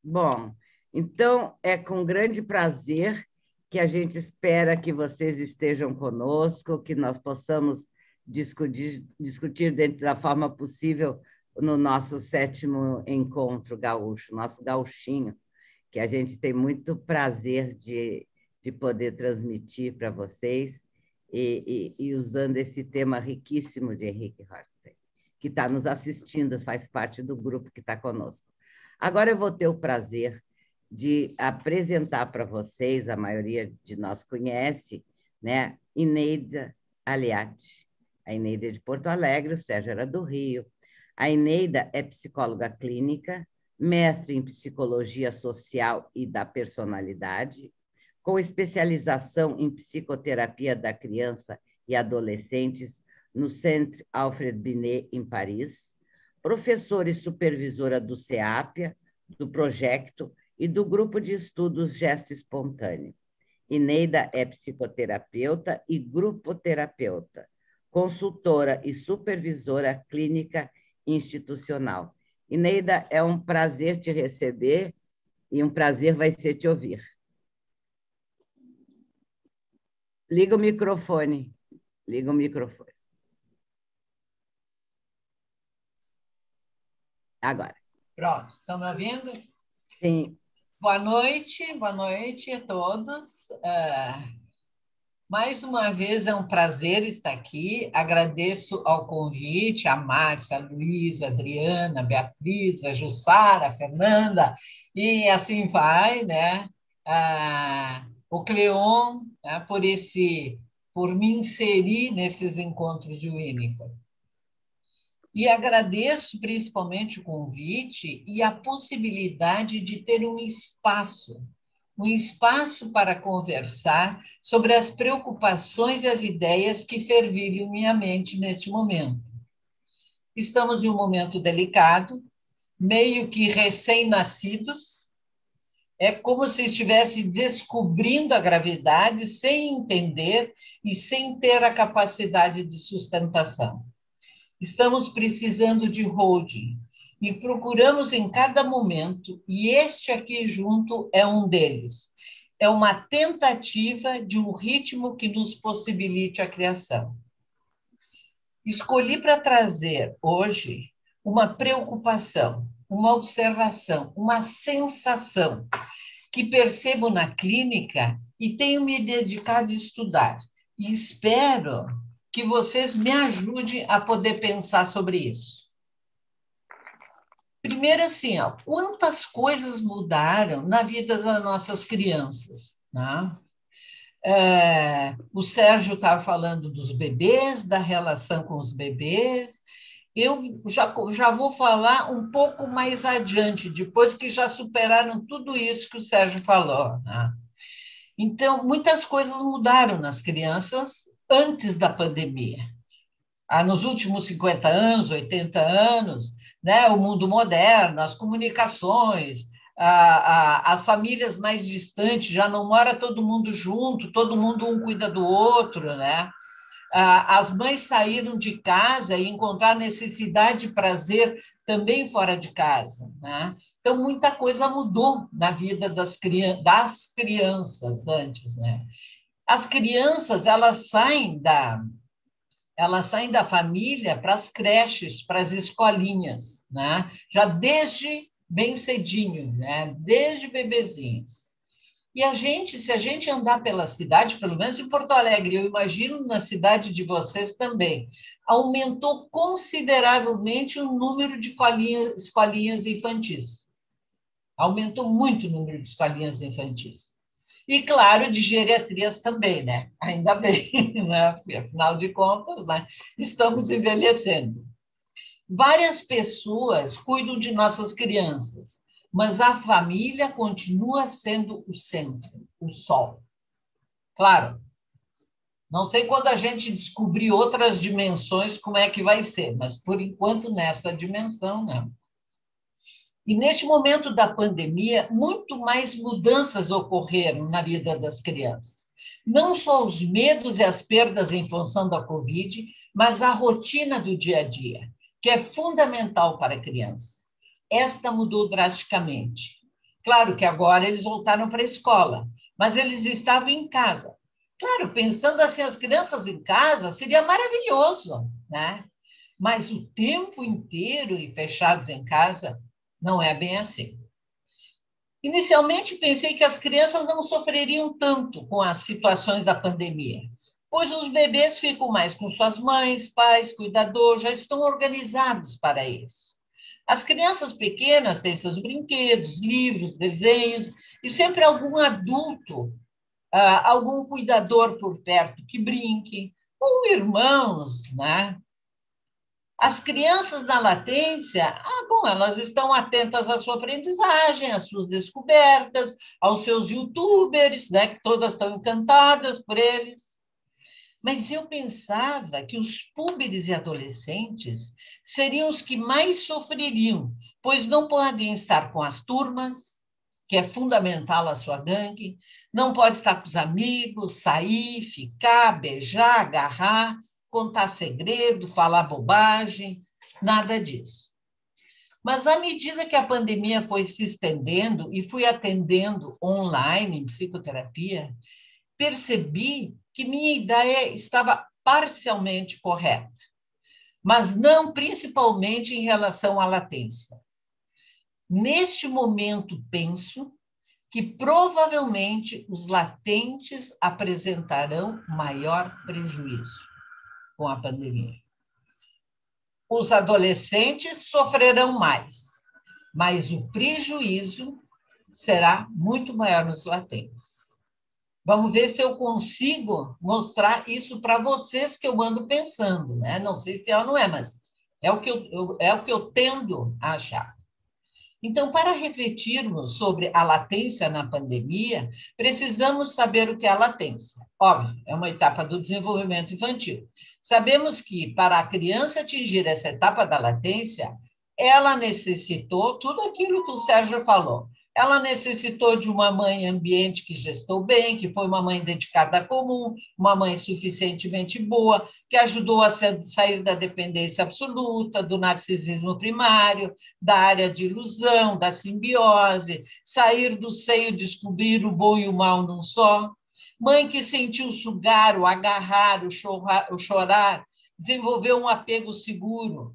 Bom, então é com grande prazer que a gente espera que vocês estejam conosco, que nós possamos discutir dentro da forma possível no nosso 7º encontro gaúcho, nosso gauchinho, que a gente tem muito prazer de poder transmitir para vocês e usando esse tema riquíssimo de Henrique Horten, que está nos assistindo, faz parte do grupo que está conosco. Agora eu vou ter o prazer de apresentar para vocês, a maioria de nós conhece, né, Ineida Aliati. A Ineida é de Porto Alegre, o Sérgio era do Rio. A Ineida é psicóloga clínica, mestre em psicologia social e da personalidade, com especialização em psicoterapia da criança e adolescentes no Centre Alfred Binet, em Paris, professora e supervisora do CEAPIA, do projeto e do grupo de estudos Gesto Espontâneo. Ineida é psicoterapeuta e grupoterapeuta, consultora e supervisora clínica institucional. Ineida, é um prazer te receber e um prazer vai ser te ouvir. Liga o microfone. Liga o microfone. Agora. Pronto, estão me ouvindo? Sim. Boa noite a todos. Mais uma vez é um prazer estar aqui. Agradeço ao convite a Márcia, a Luísa, a Adriana, a Beatriz, a Jussara, a Fernanda, e assim vai, né? O Cleon, né? por me inserir nesses encontros de Winnicott. E agradeço principalmente o convite e a possibilidade de ter um espaço para conversar sobre as preocupações e as ideias que fervilham minha mente neste momento. Estamos em um momento delicado, meio que recém-nascidos, é como se estivesse descobrindo a gravidade sem entender e sem ter a capacidade de sustentação. Estamos precisando de holding e procuramos em cada momento, e este aqui junto é um deles. É uma tentativa de um ritmo que nos possibilite a criação. Escolhi para trazer hoje uma preocupação, uma observação, uma sensação que percebo na clínica e tenho me dedicado a estudar. E espero que vocês me ajudem a poder pensar sobre isso. Primeiro, assim, quantas coisas mudaram na vida das nossas crianças, né? O Sérgio estava falando dos bebês, da relação com os bebês. Eu já vou falar um pouco mais adiante, depois que já superaram tudo isso que o Sérgio falou, né? Então, muitas coisas mudaram nas crianças antes da pandemia. Nos últimos 50 anos, 80 anos, né, o mundo moderno, as comunicações, as famílias mais distantes, já não mora todo mundo junto, todo mundo um cuida do outro, né? As mães saíram de casa e encontraram necessidade e prazer também fora de casa, né? Então, muita coisa mudou na vida das crianças antes, né? As crianças, elas saem da família para as creches, para as escolinhas, né? Já desde bem cedinho, né? Desde bebezinhos. E se a gente andar pela cidade, pelo menos em Porto Alegre, eu imagino na cidade de vocês também, aumentou consideravelmente o número de escolinhas infantis. Aumentou muito o número de escolinhas infantis. E, claro, de geriatrias também, né? Ainda bem, né? Afinal de contas, né? Estamos envelhecendo. Várias pessoas cuidam de nossas crianças, mas a família continua sendo o centro, o sol. Claro, não sei quando a gente descobrir outras dimensões como é que vai ser, mas, por enquanto, nessa dimensão, não. E, neste momento da pandemia, muito mais mudanças ocorreram na vida das crianças. Não só os medos e as perdas em função da Covid, mas a rotina do dia a dia, que é fundamental para a criança. Esta mudou drasticamente. Claro que agora eles voltaram para a escola, mas eles estavam em casa. Claro, pensando assim, as crianças em casa, seria maravilhoso, né? Mas o tempo inteiro e fechados em casa, não é bem assim. Inicialmente, pensei que as crianças não sofreriam tanto com as situações da pandemia, pois os bebês ficam mais com suas mães, pais, cuidadores, já estão organizados para isso. As crianças pequenas têm seus brinquedos, livros, desenhos, e sempre algum adulto, algum cuidador por perto que brinque, ou irmãos, né? As crianças na latência, elas estão atentas à sua aprendizagem, às suas descobertas, aos seus youtubers, né, que todas estão encantadas por eles. Mas eu pensava que os púberes e adolescentes seriam os que mais sofreriam, pois não podem estar com as turmas, que é fundamental a sua gangue, não pode estar com os amigos, sair, ficar, beijar, agarrar, contar segredo, falar bobagem, nada disso. Mas, à medida que a pandemia foi se estendendo e fui atendendo online, em psicoterapia, percebi que minha ideia estava parcialmente correta, mas não principalmente em relação à latência. Neste momento, penso que provavelmente os latentes apresentarão maior prejuízo com a pandemia. Os adolescentes sofrerão mais, mas o prejuízo será muito maior nos latentes. Vamos ver se eu consigo mostrar isso para vocês que eu ando pensando, né? Não sei se é ou não é, mas é o que eu tendo a achar. Então, para refletirmos sobre a latência na pandemia, precisamos saber o que é a latência. Óbvio, é uma etapa do desenvolvimento infantil. Sabemos que, para a criança atingir essa etapa da latência, ela necessitou tudo aquilo que o Sérgio falou. Ela necessitou de uma mãe ambiente que gestou bem, que foi uma mãe dedicada à comum, uma mãe suficientemente boa, que ajudou a sair da dependência absoluta, do narcisismo primário, da área de ilusão, da simbiose, sair do seio, descobrir o bom e o mal num só. Mãe que sentiu sugar, o agarrar, o chorar, desenvolveu um apego seguro,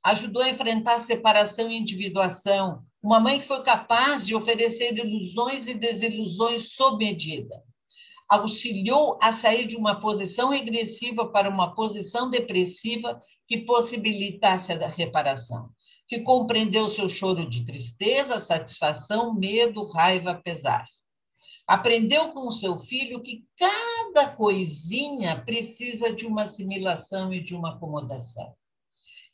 ajudou a enfrentar a separação e individuação. Uma mãe que foi capaz de oferecer ilusões e desilusões sob medida. Auxiliou a sair de uma posição regressiva para uma posição depressiva que possibilitasse a reparação. Que compreendeu seu choro de tristeza, satisfação, medo, raiva, pesar. Aprendeu com seu filho que cada coisinha precisa de uma assimilação e de uma acomodação.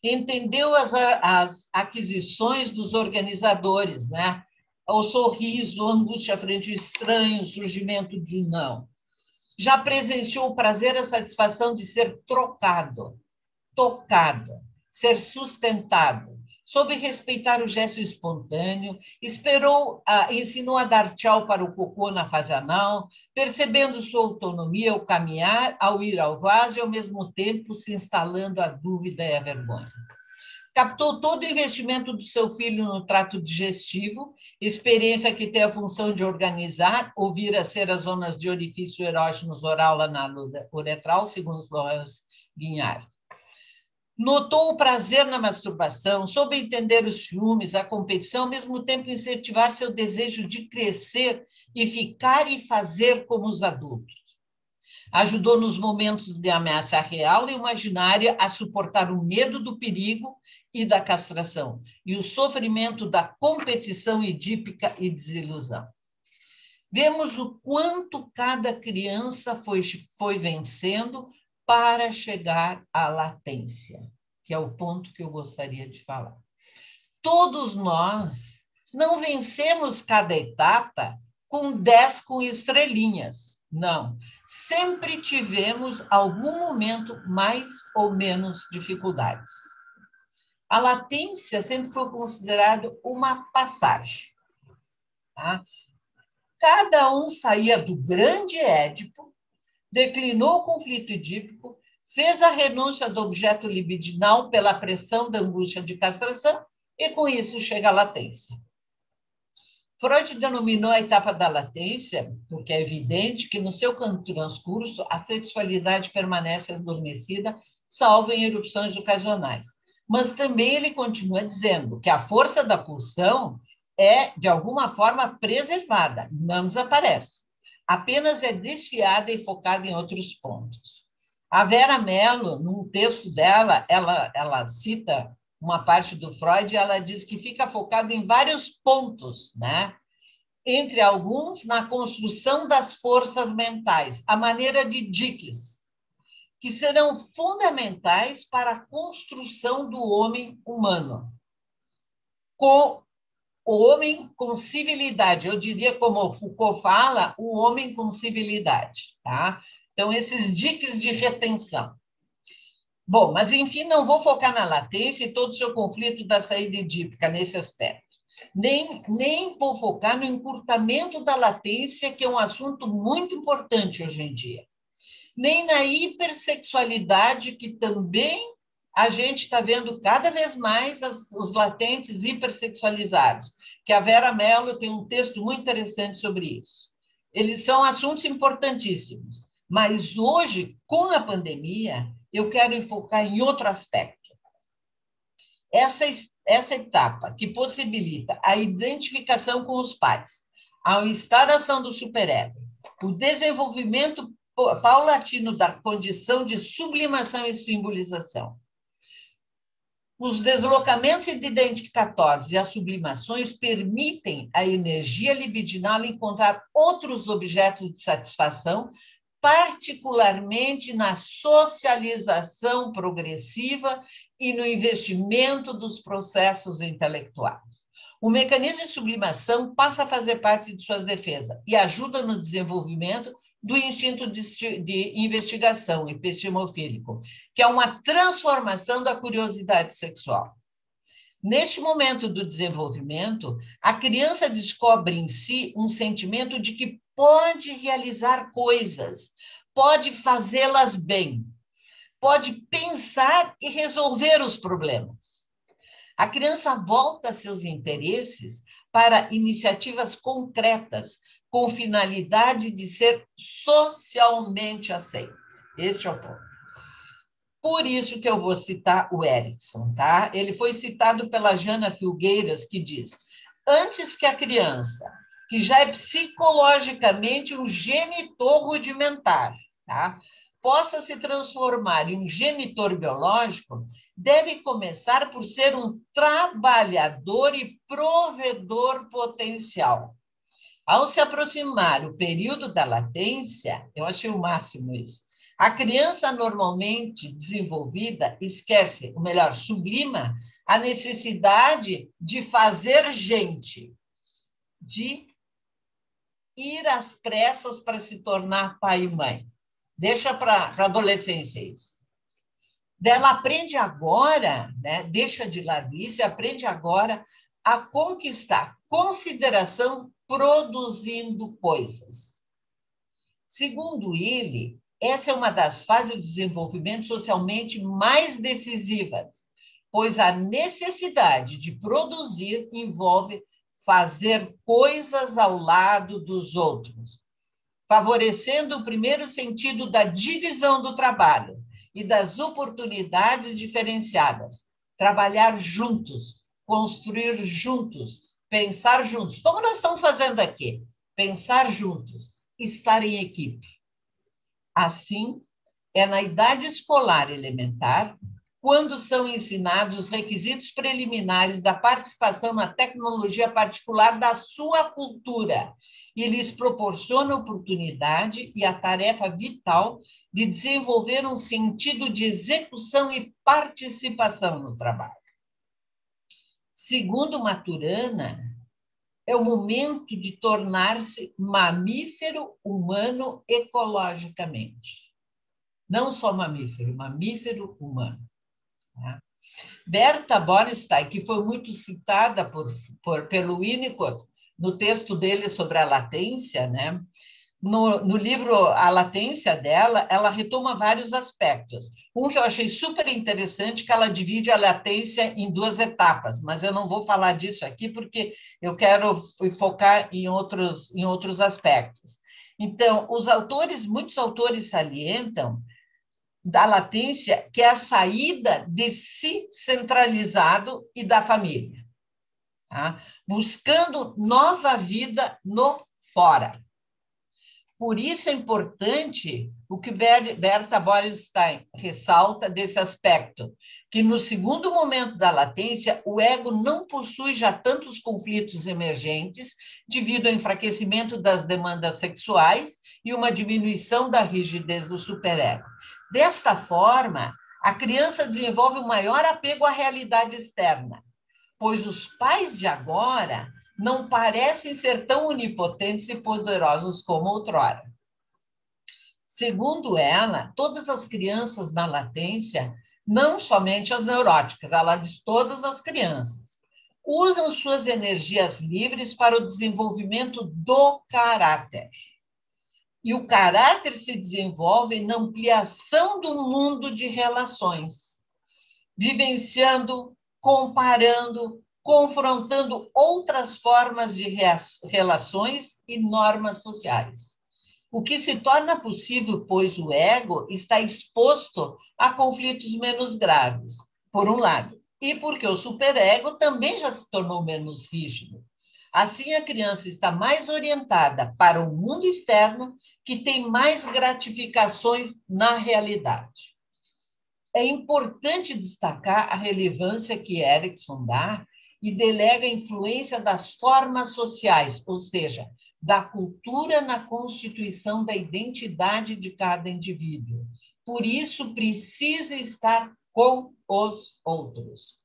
Entendeu as aquisições dos organizadores, né? O sorriso, a angústia frente ao estranho, o surgimento de não. Já presenciou o prazer e a satisfação de ser trocado, tocado, ser sustentado, soube respeitar o gesto espontâneo, ensinou a dar tchau para o cocô na fase anal, percebendo sua autonomia ao caminhar, ao ir ao vaso e, ao mesmo tempo, se instalando a dúvida e a vergonha. Captou todo o investimento do seu filho no trato digestivo, experiência que tem a função de organizar, ouvir a ser as zonas de orifício erógenos oral na uretral, segundo Florence Guignard. Notou o prazer na masturbação, soube entender os ciúmes, a competição, ao mesmo tempo incentivar seu desejo de crescer e ficar e fazer como os adultos. Ajudou nos momentos de ameaça real e imaginária a suportar o medo do perigo e da castração, e o sofrimento da competição idípica e desilusão. Vemos o quanto cada criança foi vencendo para chegar à latência, que é o ponto que eu gostaria de falar. Todos nós não vencemos cada etapa com 10 com estrelinhas, não. Sempre tivemos algum momento mais ou menos dificuldades. A latência sempre foi considerada uma passagem. Tá? Cada um saía do grande Édipo, declinou o conflito edípico, fez a renúncia do objeto libidinal pela pressão da angústia de castração e, com isso, chega à latência. Freud denominou a etapa da latência, porque é evidente que, no seu transcurso, a sexualidade permanece adormecida, salvo em erupções ocasionais. Mas também ele continua dizendo que a força da pulsão é, de alguma forma, preservada, não desaparece. Apenas é desviada e focada em outros pontos. A Vera Mello, num texto dela, ela cita uma parte do Freud e ela diz que fica focado em vários pontos, né? Entre alguns, na construção das forças mentais, a maneira de diques, que serão fundamentais para a construção do homem humano. O homem com civilidade, eu diria, como Foucault fala, o homem com civilidade, tá? Então, esses diques de retenção. Bom, mas, enfim, não vou focar na latência e todo o seu conflito da saída edípica nesse aspecto. Nem vou focar no encurtamento da latência, que é um assunto muito importante hoje em dia. Nem na hipersexualidade, que também a gente está vendo cada vez mais os latentes hipersexualizados, que a Vera Mello tem um texto muito interessante sobre isso. Eles são assuntos importantíssimos, Mas hoje, com a pandemia, eu quero enfocar em outro aspecto. Essa etapa que possibilita a identificação com os pais, a instauração do superego, o desenvolvimento paulatino da condição de sublimação e simbolização, os deslocamentos identificatórios e as sublimações permitem à energia libidinal encontrar outros objetos de satisfação, particularmente na socialização progressiva e no investimento dos processos intelectuais. O mecanismo de sublimação passa a fazer parte de suas defesas e ajuda no desenvolvimento do instinto de investigação epistemofílico, que é uma transformação da curiosidade sexual. Neste momento do desenvolvimento, a criança descobre em si um sentimento de que pode realizar coisas, pode fazê-las bem, pode pensar e resolver os problemas. A criança volta seus interesses para iniciativas concretas, com finalidade de ser socialmente aceito. Este é o ponto. Por isso que eu vou citar o Erickson, tá? Ele foi citado pela Jana Filgueiras, que diz: antes que a criança, que já é psicologicamente um genitor rudimentar, tá, possa se transformar em um genitor biológico, deve começar por ser um trabalhador e provedor potencial. Ao se aproximar o período da latência, eu achei o máximo isso, a criança normalmente desenvolvida esquece, ou melhor, sublima, a necessidade de fazer gente, de ir às pressas para se tornar pai e mãe. Deixa para a adolescência isso. Ela aprende agora, né, deixa de lado isso e aprende agora a conquistar consideração produzindo coisas. Segundo ele, essa é uma das fases do desenvolvimento socialmente mais decisivas, pois a necessidade de produzir envolve fazer coisas ao lado dos outros, favorecendo o primeiro sentido da divisão do trabalho e das oportunidades diferenciadas, trabalhar juntos, construir juntos, pensar juntos. Como nós estamos fazendo aqui? Pensar juntos, estar em equipe. Assim, é na idade escolar elementar, quando são ensinados os requisitos preliminares da participação na tecnologia particular da sua cultura e lhes proporciona a oportunidade e a tarefa vital de desenvolver um sentido de execução e participação no trabalho. Segundo Maturana, é o momento de tornar-se mamífero humano ecologicamente. Não só mamífero, mamífero humano. Tá? Berta Bornstein, que foi muito citada pelo Winnicott, no texto dele sobre a latência, né? No livro A Latência dela, ela retoma vários aspectos. Um que eu achei super interessante, que ela divide a latência em duas etapas, mas eu não vou falar disso aqui porque eu quero focar em outros aspectos. Então, muitos autores salientam da latência que é a saída de si centralizado e da família, tá? Buscando nova vida no fora. Por isso é importante o que Berta Bornstein ressalta desse aspecto, que no segundo momento da latência, o ego não possui já tantos conflitos emergentes devido ao enfraquecimento das demandas sexuais e uma diminuição da rigidez do superego. Desta forma, a criança desenvolve um maior apego à realidade externa, pois os pais de agora não parecem ser tão onipotentes e poderosos como outrora. Segundo ela, todas as crianças na latência, não somente as neuróticas, ela diz todas as crianças, usam suas energias livres para o desenvolvimento do caráter. E o caráter se desenvolve na ampliação do mundo de relações, vivenciando, comparando, confrontando outras formas de relações e normas sociais. o que se torna possível, pois o ego está exposto a conflitos menos graves, por um lado, e porque o superego também já se tornou menos rígido. Assim, a criança está mais orientada para o mundo externo, que tem mais gratificações na realidade. É importante destacar a relevância que Erikson dá e delega a influência das formas sociais, ou seja, da cultura na constituição da identidade de cada indivíduo. Por isso, precisa estar com os outros.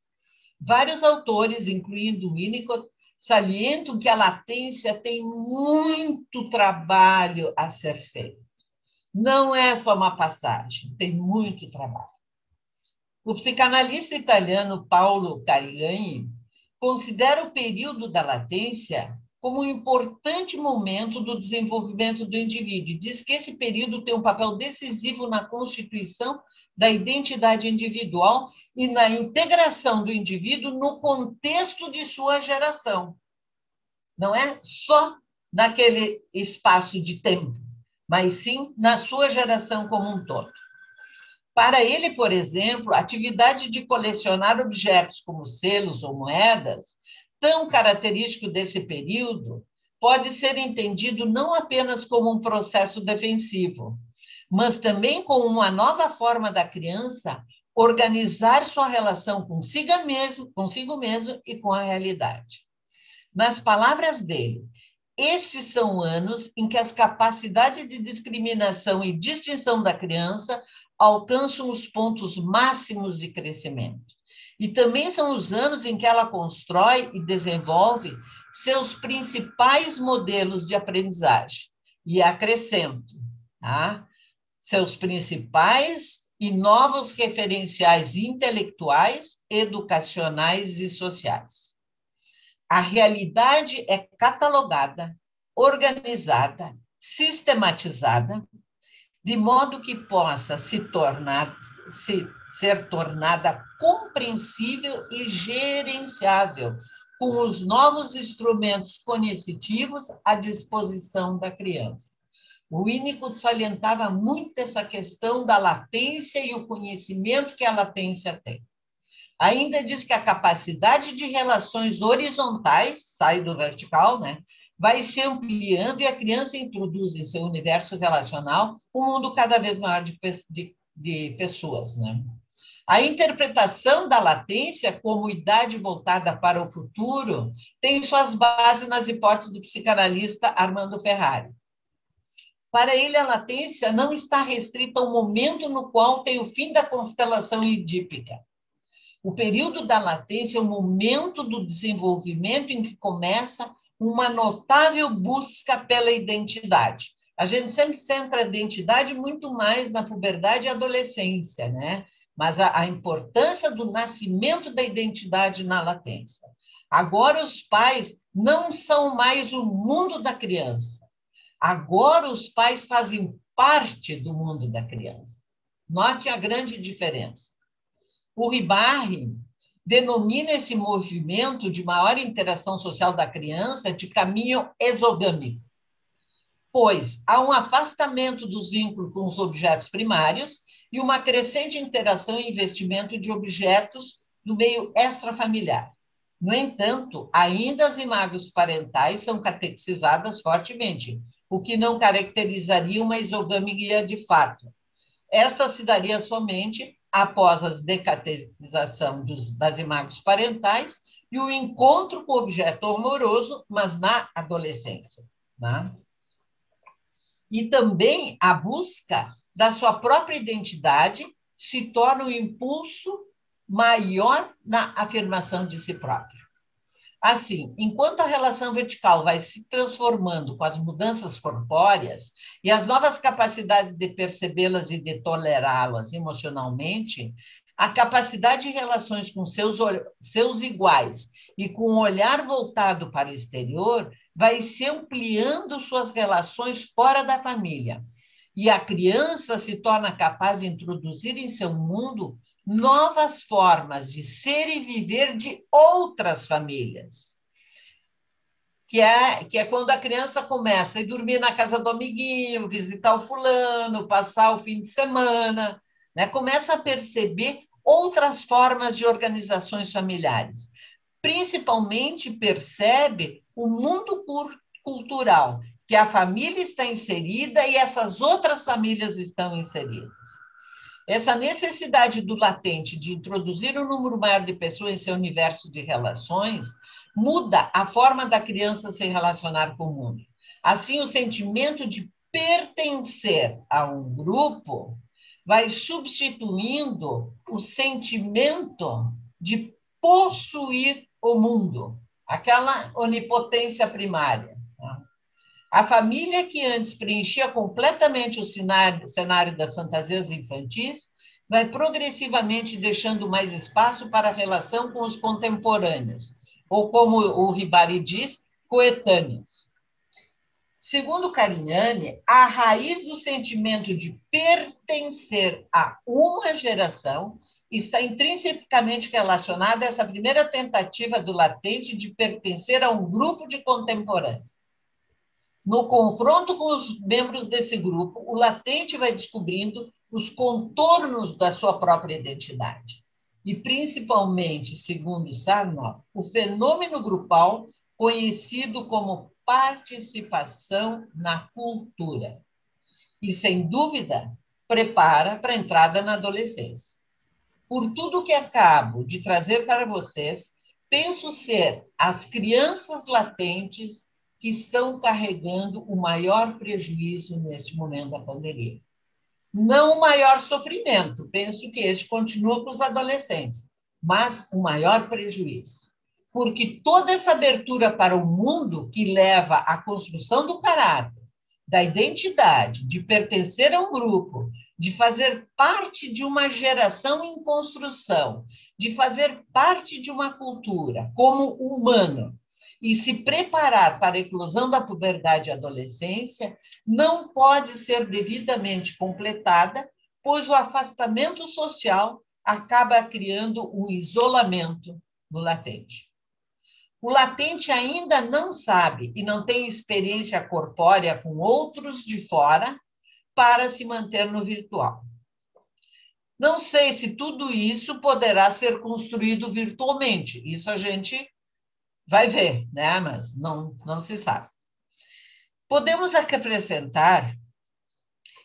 Vários autores, incluindo Winnicott, salientam que a latência tem muito trabalho a ser feito. Não é só uma passagem, tem muito trabalho. O psicanalista italiano Paolo Cariani considera o período da latência como um importante momento do desenvolvimento do indivíduo e diz que esse período tem um papel decisivo na constituição da identidade individual e na integração do indivíduo no contexto de sua geração. Não é só naquele espaço de tempo, mas sim na sua geração como um todo. Para ele, por exemplo, a atividade de colecionar objetos como selos ou moedas, tão característico desse período, pode ser entendido não apenas como um processo defensivo, mas também como uma nova forma da criança organizar sua relação consigo mesmo e com a realidade. Nas palavras dele, estes são anos em que as capacidades de discriminação e distinção da criança alcançam os pontos máximos de crescimento. E também são os anos em que ela constrói e desenvolve seus principais modelos de aprendizagem. E acrescento, tá? Seus principais e novos referenciais intelectuais, educacionais e sociais. A realidade é catalogada, organizada, sistematizada, de modo que possa ser tornada compreensível e gerenciável, com os novos instrumentos cognitivos à disposição da criança. O Winnicott salientava muito essa questão da latência e o conhecimento que a latência tem. Ainda diz que a capacidade de relações horizontais, sai do vertical, né, vai se ampliando e a criança introduz em seu universo relacional um mundo cada vez maior de pessoas, né? A interpretação da latência como idade voltada para o futuro tem suas bases nas hipóteses do psicanalista Armando Ferrari. Para ele, a latência não está restrita ao momento no qual tem o fim da constelação edípica. O período da latência é o momento do desenvolvimento em que começa uma notável busca pela identidade. A gente sempre centra a identidade muito mais na puberdade e adolescência, né? Mas a importância do nascimento da identidade na latência. Agora os pais não são mais o mundo da criança. Agora os pais fazem parte do mundo da criança. Note a grande diferença. O Ribarri denomina esse movimento de maior interação social da criança de caminho exogâmico, pois há um afastamento dos vínculos com os objetos primários e uma crescente interação e investimento de objetos do meio extrafamiliar. No entanto, ainda as imagens parentais são catequizadas fortemente, o que não caracterizaria uma exogamia de fato. Esta se daria somente após a decatequização das imagens parentais e o encontro com o objeto amoroso, mas na adolescência. Né? E também a busca da sua própria identidade se torna um impulso maior na afirmação de si próprio. Assim, enquanto a relação vertical vai se transformando com as mudanças corpóreas e as novas capacidades de percebê-las e de tolerá-las emocionalmente, a capacidade de relações com seus iguais e com um olhar voltado para o exterior vai se ampliando suas relações fora da família. E a criança se torna capaz de introduzir em seu mundo novas formas de ser e viver de outras famílias. que é quando a criança começa a ir dormir na casa do amiguinho, visitar o fulano, passar o fim de semana, né? Começa a perceber outras formas de organizações familiares. Principalmente percebe o mundo cultural, que a família está inserida e essas outras famílias estão inseridas. Essa necessidade do latente de introduzir um número maior de pessoas em seu universo de relações muda a forma da criança se relacionar com o mundo. Assim, o sentimento de pertencer a um grupo vai substituindo o sentimento de possuir o mundo, aquela onipotência primária. A família que antes preenchia completamente o cenário das fantasias infantis vai progressivamente deixando mais espaço para a relação com os contemporâneos, ou como o Ribari diz, coetâneos. Segundo Carignani, a raiz do sentimento de pertencer a uma geração está intrinsecamente relacionada a essa primeira tentativa do latente de pertencer a um grupo de contemporâneos. No confronto com os membros desse grupo, o latente vai descobrindo os contornos da sua própria identidade. E, principalmente, segundo Sarnoff, o fenômeno grupal conhecido como participação na cultura. E, sem dúvida, prepara para a entrada na adolescência. Por tudo que acabo de trazer para vocês, penso ser as crianças latentes que estão carregando o maior prejuízo neste momento da pandemia. Não o maior sofrimento, penso que este continua com os adolescentes, mas o maior prejuízo. Porque toda essa abertura para o mundo que leva à construção do caráter, da identidade, de pertencer a um grupo, de fazer parte de uma geração em construção, de fazer parte de uma cultura como humano, e se preparar para a eclosão da puberdade e adolescência, não pode ser devidamente completada, pois o afastamento social acaba criando um isolamento no latente. O latente ainda não sabe e não tem experiência corpórea com outros de fora para se manter no virtual. Não sei se tudo isso poderá ser construído virtualmente, isso a gente vai ver, né? Mas não se sabe. Podemos acrescentar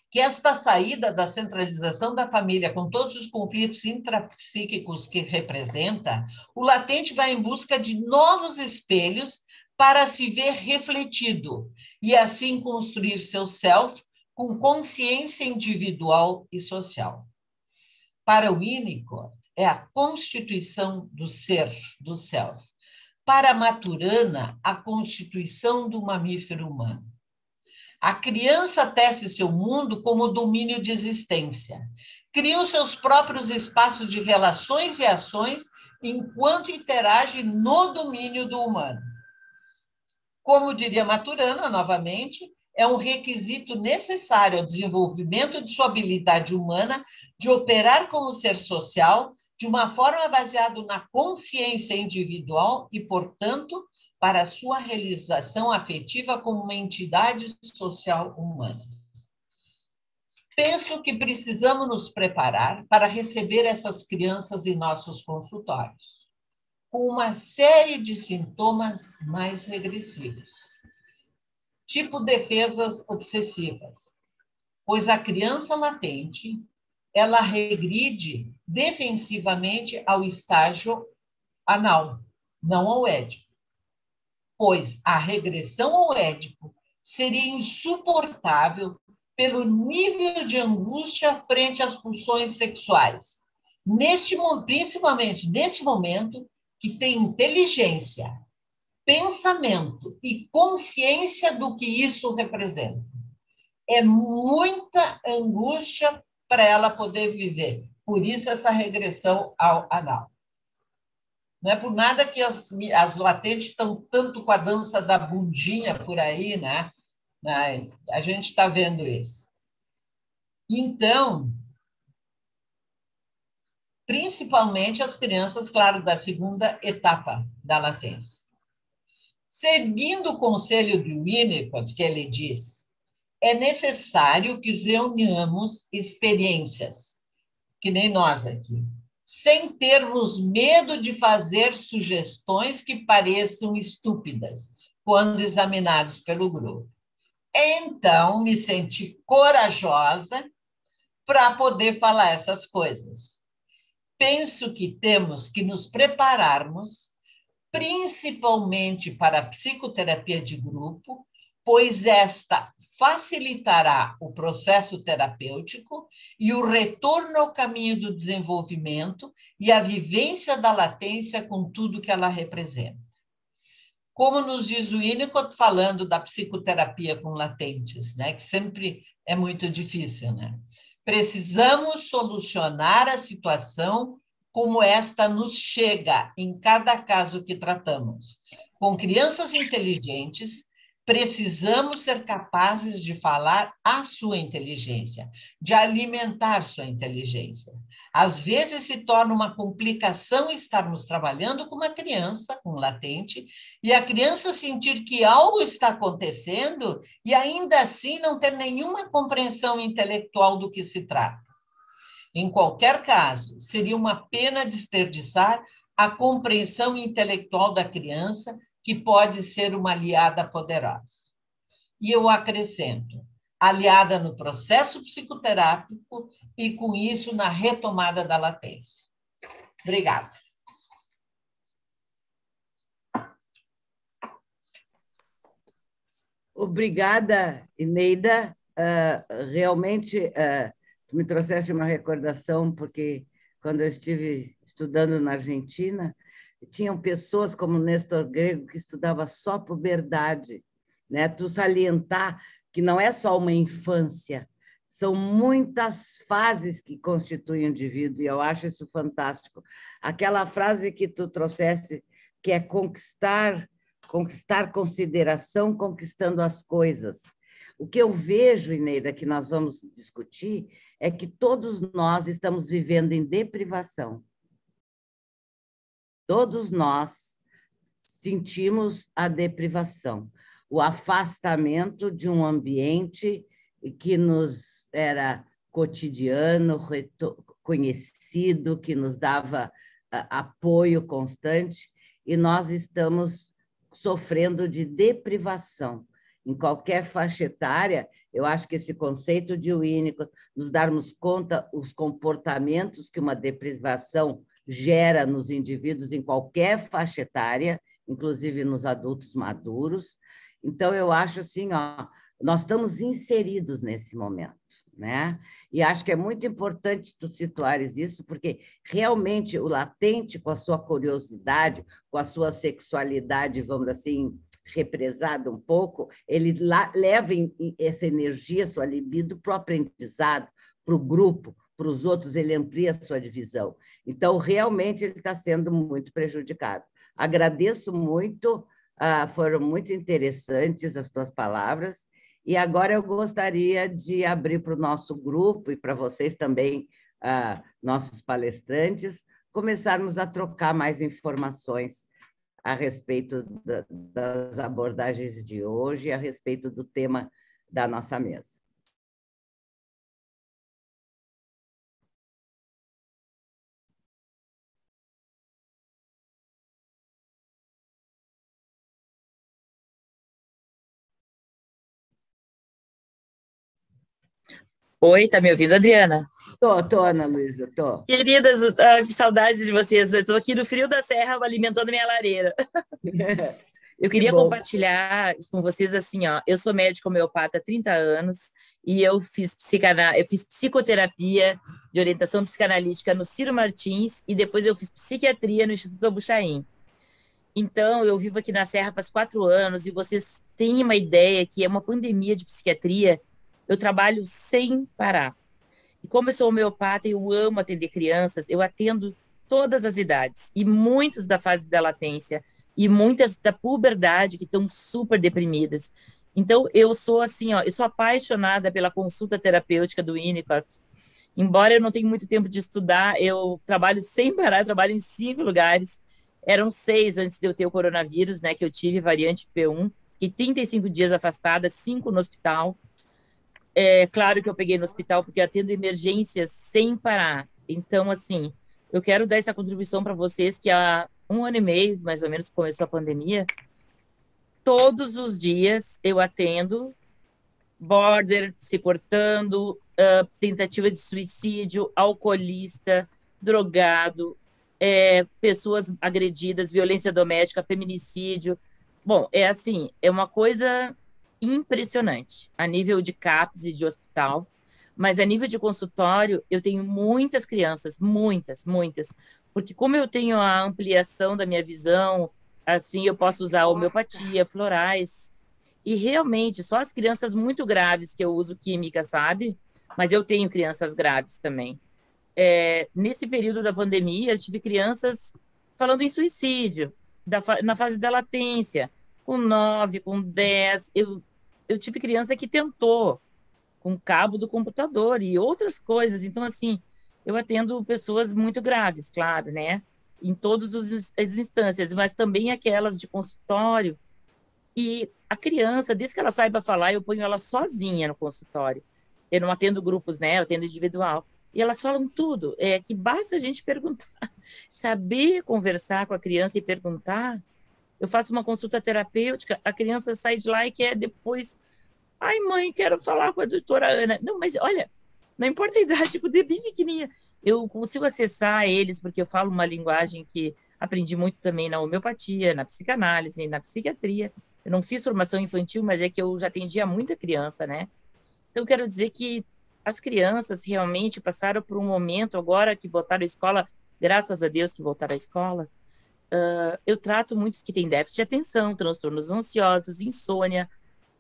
que esta saída da centralização da família, com todos os conflitos intrapsíquicos que representa, o latente vai em busca de novos espelhos para se ver refletido e assim construir seu self com consciência individual e social. Para o Winnicott, é a constituição do ser, do self. Para a Maturana, a constituição do mamífero humano. A criança tece seu mundo como domínio de existência. Cria os seus próprios espaços de relações e ações enquanto interage no domínio do humano. Como diria Maturana, novamente, é um requisito necessário ao desenvolvimento de sua habilidade humana de operar como ser social de uma forma baseada na consciência individual e, portanto, para a sua realização afetiva como uma entidade social humana. Penso que precisamos nos preparar para receber essas crianças em nossos consultórios, com uma série de sintomas mais regressivos, tipo defesas obsessivas, pois a criança latente ela regride defensivamente ao estágio anal, não ao édipo, pois a regressão ao édipo seria insuportável pelo nível de angústia frente às pulsões sexuais, principalmente nesse momento que tem inteligência, pensamento e consciência do que isso representa. É muita angústia para ela poder viver. Por isso, essa regressão ao anal. Não é por nada que as latentes estão tanto com a dança da bundinha por aí, né? A gente está vendo isso. Então, principalmente as crianças, claro, da segunda etapa da latência. Seguindo o conselho de Winnicott, que ele diz, é necessário que reunamos experiências, que nem nós aqui, sem termos medo de fazer sugestões que pareçam estúpidas, quando examinados pelo grupo. Então, me senti corajosa para poder falar essas coisas. Penso que temos que nos prepararmos, principalmente para a psicoterapia de grupo, pois esta facilitará o processo terapêutico e o retorno ao caminho do desenvolvimento e a vivência da latência com tudo que ela representa. Como nos diz o Winnicott, falando da psicoterapia com latentes, né, que sempre é muito difícil, né? Precisamos solucionar a situação como esta nos chega em cada caso que tratamos. Com crianças inteligentes, precisamos ser capazes de falar a sua inteligência, de alimentar sua inteligência. Às vezes se torna uma complicação estarmos trabalhando com uma criança, com latente, e a criança sentir que algo está acontecendo e ainda assim não ter nenhuma compreensão intelectual do que se trata. Em qualquer caso, seria uma pena desperdiçar a compreensão intelectual da criança, que pode ser uma aliada poderosa. E eu acrescento, aliada no processo psicoterápico e, com isso, na retomada da latência. Obrigada. Obrigada, Eneida. Realmente, tu me trouxeste uma recordação, porque quando eu estive estudando na Argentina, tinham pessoas como Néstor Grego que estudava só puberdade, né? Tu salientar que não é só uma infância, são muitas fases que constituem o indivíduo, e eu acho isso fantástico. Aquela frase que tu trouxeste, que é conquistar consideração, conquistando as coisas. O que eu vejo, Ineida, que nós vamos discutir, é que todos nós estamos vivendo em deprivação. Todos nós sentimos a deprivação, o afastamento de um ambiente que nos era cotidiano, conhecido, que nos dava apoio constante, e nós estamos sofrendo de deprivação. Em qualquer faixa etária, eu acho que esse conceito de Winnicott, nos darmos conta os comportamentos que uma deprivação gera nos indivíduos em qualquer faixa etária, inclusive nos adultos maduros. Então, eu acho assim, nós estamos inseridos nesse momento, né? E acho que é muito importante tu situares isso, porque realmente o latente, com a sua curiosidade, com a sua sexualidade, vamos assim, represada um pouco, ele leva essa energia, sua libido, para o aprendizado, para o grupo, para os outros, ele amplia a sua divisão. Então, realmente, ele está sendo muito prejudicado. Agradeço muito, foram muito interessantes as tuas palavras, e agora eu gostaria de abrir para o nosso grupo e para vocês também, nossos palestrantes, começarmos a trocar mais informações a respeito das abordagens de hoje, a respeito do tema da nossa mesa. Oi, tá me ouvindo, Adriana? Tô, Ana Luísa, tô. Queridas, que saudade de vocês. Eu estou aqui no frio da serra alimentando minha lareira. Eu queria compartilhar com vocês assim, eu sou médica homeopata há 30 anos e eu fiz psicoterapia de orientação psicanalítica no Ciro Martins e depois eu fiz psiquiatria no Instituto Abuchain. Então, eu vivo aqui na Serra faz 4 anos e vocês têm uma ideia que é uma pandemia de psiquiatria. Eu trabalho sem parar. E como eu sou homeopata e eu amo atender crianças, eu atendo todas as idades, e muitos da fase da latência, e muitas da puberdade que estão super deprimidas. Então, eu sou assim, eu sou apaixonada pela consulta terapêutica do Winnicott. Embora eu não tenha muito tempo de estudar, eu trabalho sem parar, eu trabalho em 5 lugares, Eram 6 antes de eu ter o coronavírus, né, que eu tive variante P1, fiquei 35 dias afastada, 5 no hospital. É claro que eu peguei no hospital porque eu atendo emergências sem parar. Então, assim, eu quero dar essa contribuição para vocês que há 1 ano e meio, mais ou menos, que começou a pandemia, todos os dias eu atendo border, se cortando, tentativa de suicídio, alcoolista, drogado, pessoas agredidas, violência doméstica, feminicídio. Bom, é assim, é uma coisa impressionante a nível de CAPS e de hospital, mas a nível de consultório eu tenho muitas crianças, muitas, muitas, porque como eu tenho a ampliação da minha visão, assim eu posso usar homeopatia, florais, e realmente só as crianças muito graves que eu uso química, sabe? Mas eu tenho crianças graves também. Nesse período da pandemia, eu tive crianças falando em suicídio, na fase da latência, com 9, com 10. Eu tive criança que tentou, com cabo do computador e outras coisas. Então, assim, eu atendo pessoas muito graves, claro, né? Em todas as instâncias, mas também aquelas de consultório. E a criança, desde que ela saiba falar, eu ponho ela sozinha no consultório. Eu não atendo grupos, né? Eu atendo individual. E elas falam tudo. É que basta a gente perguntar. Saber conversar com a criança e perguntar. Eu faço uma consulta terapêutica, a criança sai de lá e quer depois... Ai, mãe, quero falar com a doutora Ana. Não, mas olha, não importa a idade, tipo, de bem pequenininha. Eu consigo acessar eles, porque eu falo uma linguagem que aprendi muito também na homeopatia, na psicanálise, na psiquiatria. Eu não fiz formação infantil, mas é que eu já atendia muita criança, né? Então, eu quero dizer que as crianças realmente passaram por um momento, agora que voltaram à escola, graças a Deus que voltaram à escola, eu trato muitos que têm déficit de atenção, transtornos ansiosos, insônia,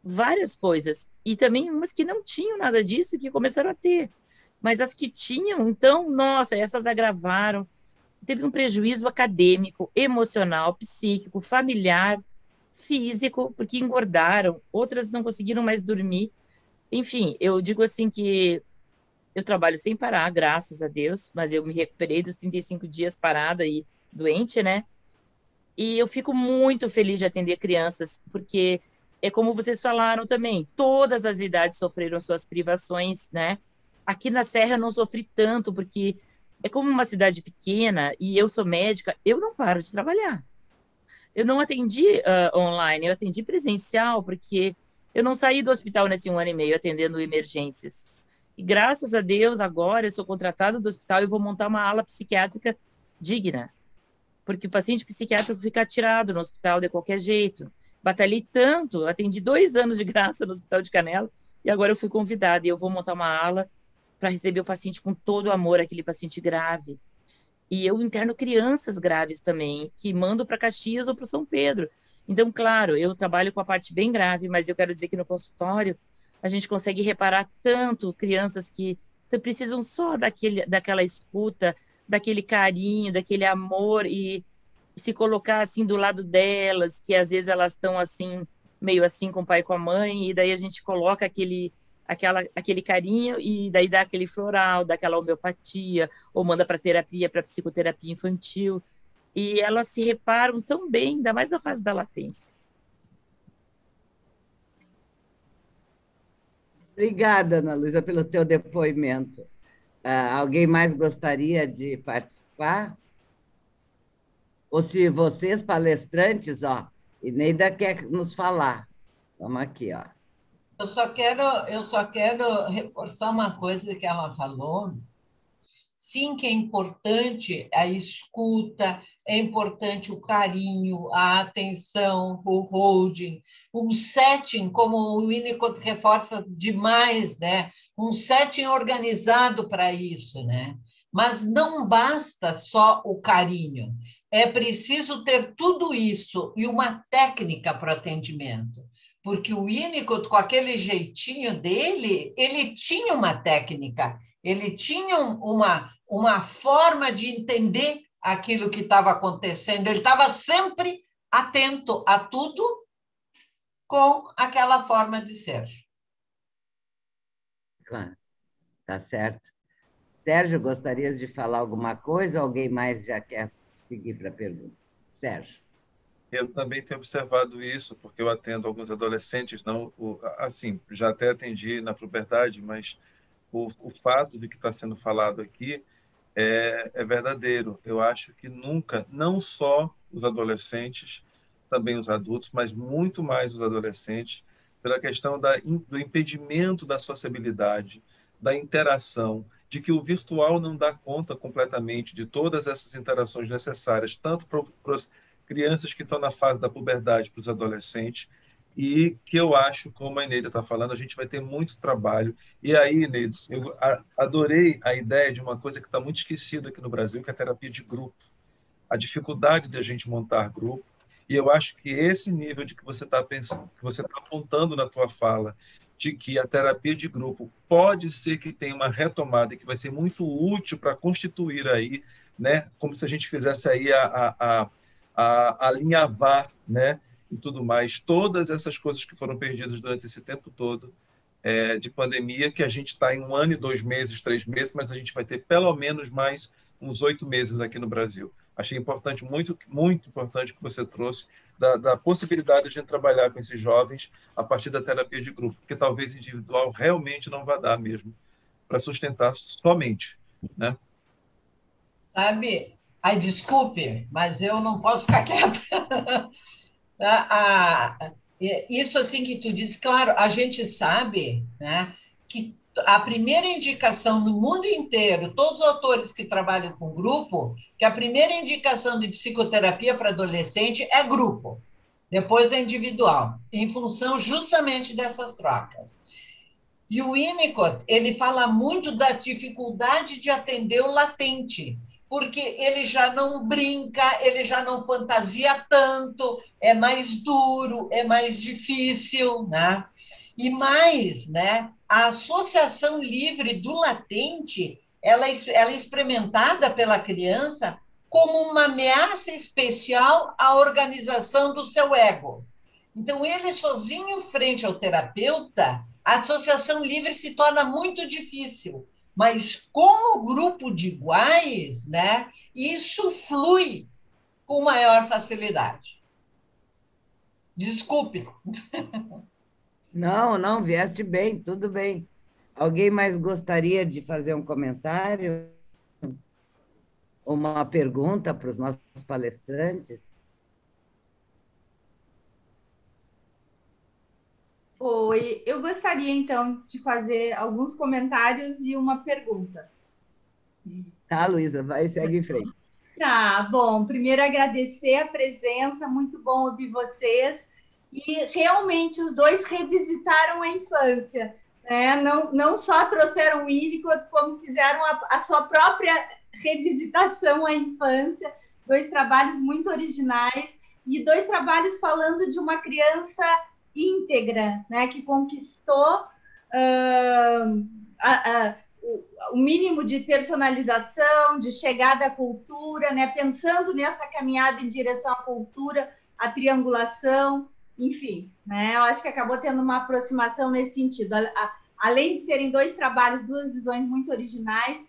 várias coisas. E também umas que não tinham nada disso, que começaram a ter. Mas as que tinham, então, nossa, essas agravaram. Teve um prejuízo acadêmico, emocional, psíquico, familiar, físico, porque engordaram, outras não conseguiram mais dormir. Enfim, eu digo assim que eu trabalho sem parar, graças a Deus, mas eu me recuperei dos 35 dias parada e doente, né? E eu fico muito feliz de atender crianças, porque é como vocês falaram também, todas as idades sofreram suas privações, né? Aqui na Serra eu não sofri tanto, porque é como uma cidade pequena e eu sou médica, eu não paro de trabalhar. Eu não atendi online, eu atendi presencial, porque eu não saí do hospital nesse 1 ano e meio atendendo emergências. E graças a Deus, agora eu sou contratada do hospital e vou montar uma ala psiquiátrica digna, porque o paciente psiquiátrico fica tirado no hospital de qualquer jeito. Batalhei tanto, atendi 2 anos de graça no Hospital de Canela, e agora eu fui convidada, e eu vou montar uma ala para receber o paciente com todo o amor, aquele paciente grave. E eu interno crianças graves também, que mando para Caxias ou para São Pedro. Então, claro, eu trabalho com a parte bem grave, mas eu quero dizer que no consultório a gente consegue reparar tanto crianças que precisam só daquela escuta, daquele carinho, daquele amor e se colocar assim do lado delas, que às vezes elas estão assim, meio assim com o pai e com a mãe, e daí a gente coloca aquele carinho e daí dá aquele floral, dá aquela homeopatia, ou manda para terapia, para psicoterapia infantil, e elas se reparam tão bem, ainda mais na fase da latência. Obrigada, Ana Luísa, pelo teu depoimento. Alguém mais gostaria de participar? Ou se vocês, palestrantes, Eneida quer nos falar. Vamos aqui, ó. Eu só quero reforçar uma coisa que ela falou. Sim, que é importante a escuta, é importante o carinho, a atenção, o holding, um setting, como o Winnicott reforça demais, né? Um setting organizado para isso, né? Mas não basta só o carinho, é preciso ter tudo isso e uma técnica para o atendimento. Porque o Winnicott, com aquele jeitinho dele, ele tinha uma técnica, ele tinha uma forma de entender aquilo que estava acontecendo, ele estava sempre atento a tudo com aquela forma de ser. Claro, tá certo. Sérgio, gostarias de falar alguma coisa ou alguém mais já quer seguir para a pergunta? Sérgio? Eu também tenho observado isso, porque eu atendo alguns adolescentes, não, assim, já até atendi na puberdade, mas o fato de que está sendo falado aqui é verdadeiro. Eu acho que nunca, não só os adolescentes, também os adultos, mas muito mais os adolescentes, pela questão do impedimento da sociabilidade, da interação, de que o virtual não dá conta completamente de todas essas interações necessárias, tanto para as crianças que estão na fase da puberdade, para os adolescentes, e que eu acho, como a Eneida está falando, a gente vai ter muito trabalho. E aí, Eneida, eu adorei a ideia de uma coisa que está muito esquecida aqui no Brasil, que é a terapia de grupo. A dificuldade de a gente montar grupo. E eu acho que esse nível de que você está pensando, que você está apontando na tua fala, de que a terapia de grupo pode ser que tenha uma retomada e que vai ser muito útil para constituir aí, né, como se a gente fizesse aí a alinhavar, né, e tudo mais, todas essas coisas que foram perdidas durante esse tempo todo de pandemia, que a gente está em 1 ano e 2 meses, 3 meses, mas a gente vai ter pelo menos mais uns 8 meses aqui no Brasil. Achei importante, muito, muito importante que você trouxe da possibilidade de trabalhar com esses jovens a partir da terapia de grupo, porque talvez individual realmente não vai dar mesmo para sustentar somente, né? Sabe? Ai, desculpe, mas eu não posso ficar quieta. Isso assim que tu disse, claro, a gente sabe, né, que a primeira indicação no mundo inteiro, todos os autores que trabalham com grupo, que a primeira indicação de psicoterapia para adolescente é grupo, depois é individual, em função justamente dessas trocas. E o Winnicott, ele fala muito da dificuldade de atender o latente, porque ele já não brinca, ele já não fantasia tanto, é mais duro, é mais difícil, né? E mais, né, a associação livre do latente, ela é experimentada pela criança como uma ameaça especial à organização do seu ego. Então, ele sozinho frente ao terapeuta, a associação livre se torna muito difícil, mas com o grupo de iguais, né, isso flui com maior facilidade. Desculpe. Não, não, vieste bem, tudo bem. Alguém mais gostaria de fazer um comentário? Uma pergunta para os nossos palestrantes? Oi, eu gostaria então de fazer alguns comentários e uma pergunta. Tá, Luísa, vai, segue em frente. Tá, bom, primeiro agradecer a presença, muito bom ouvir vocês. E realmente os dois revisitaram a infância, né? Não só trouxeram o Winnicott, como fizeram a sua própria revisitação à infância, 2 trabalhos muito originais e 2 trabalhos falando de uma criança íntegra, né? Que conquistou o mínimo de personalização, de chegada à cultura, né? Pensando nessa caminhada em direção à cultura, à triangulação, enfim, né? Eu acho que acabou tendo uma aproximação nesse sentido. Além de serem 2 trabalhos, 2 visões muito originais,